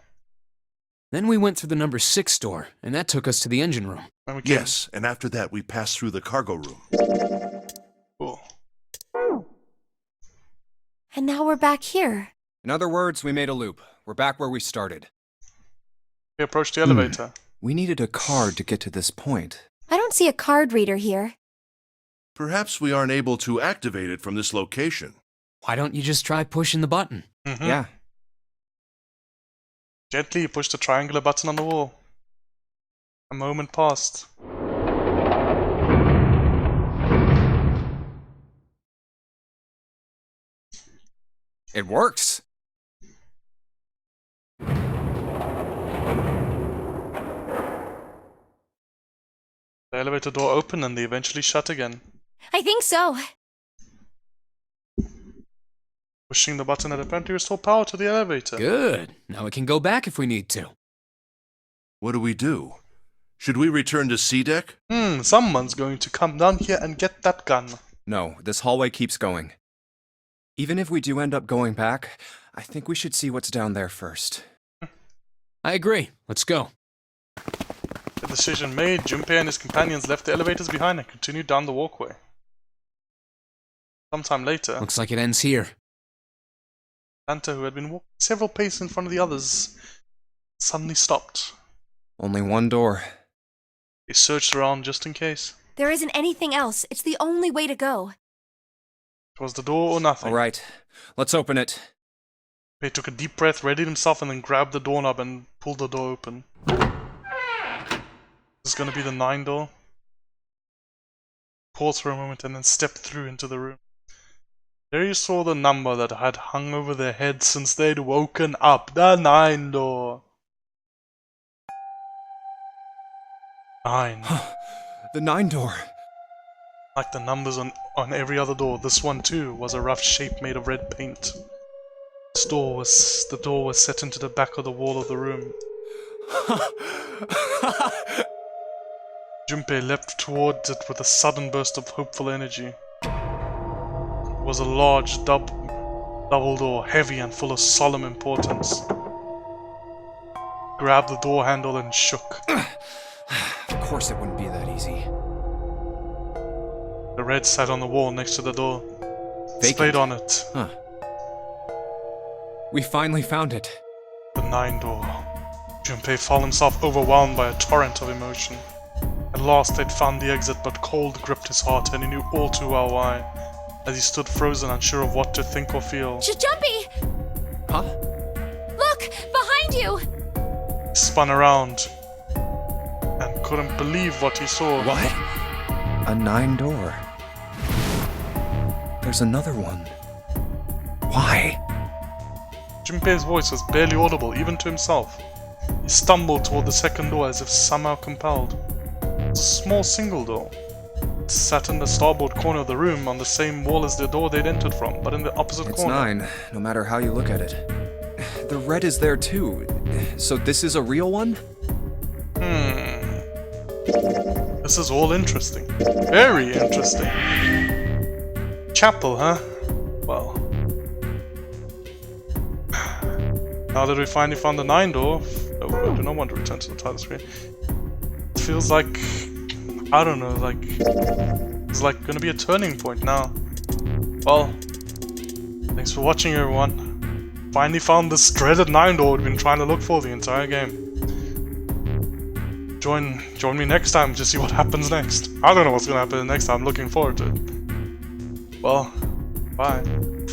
Then we went through the number 6 door, and that took us to the engine room. And we came. Yes, and after that we passed through the cargo room. Cool. And now we're back here. In other words, we made a loop. We're back where we started. We approached the elevator. We needed a card to get to this point. I don't see a card reader here. Perhaps we aren't able to activate it from this location. Why don't you just try pushing the button? Yeah. Gently, you push the triangular button on the wall. A moment passed. It works! The elevator door opened and they eventually shut again. I think so. Pushing the button had apparently restored power to the elevator. Good. Now we can go back if we need to. What do we do? Should we return to C deck? Someone's going to come down here and get that gun. No, this hallway keeps going. Even if we do end up going back, I think we should see what's down there first. I agree. Let's go. The decision made, Junpei and his companions left the elevators behind and continued down the walkway. Sometime later, Looks like it ends here. Santa, who had been walking several paces in front of the others, suddenly stopped. Only one door. They searched around just in case. There isn't anything else. It's the only way to go. It was the door or nothing. Alright, let's open it. He took a deep breath, readied himself, and then grabbed the doorknob and pulled the door open. This is gonna be the 9 door. Paused for a moment and then stepped through into the room. There you saw the number that had hung over their heads since they'd woken up. The 9 door. 9. The 9 door. Like the numbers on every other door, this one too was a rough shape made of red paint. The door was set into the back of the wall of the room. Junpei leapt towards it with a sudden burst of hopeful energy. It was a large double door, heavy and full of solemn importance. Grabbed the door handle and shook. Of course it wouldn't be that easy. The red sat on the wall next to the door. Vacant. Displayed on it, Huh. We finally found it. the 9 door. Junpei found himself overwhelmed by a torrent of emotion. At last they'd found the exit, but cold gripped his heart, and he knew all too well why, as he stood frozen, unsure of what to think or feel. Jumpy! Huh? Look! Behind you! He spun around and couldn't believe what he saw. What? A 9 door. There's another one. Why? Junpei's voice was barely audible, even to himself. He stumbled toward the second door as if somehow compelled. It was a small single door. It sat in the starboard corner of the room on the same wall as the door they'd entered from, but in the opposite It's corner. 9, no matter how you look at it. The red is there too. So this is a real one? This is all interesting. Very interesting. Chapel, huh? Well. Now that we finally found the 9 door, I do not want to return to the title screen. It feels like, I don't know, like it's like gonna be a turning point now. Well, thanks for watching, everyone. Finally found this dreaded 9 door we've been trying to look for the entire game. Join me next time to see what happens next. I don't know what's gonna happen next time. I'm looking forward to it. Well, bye.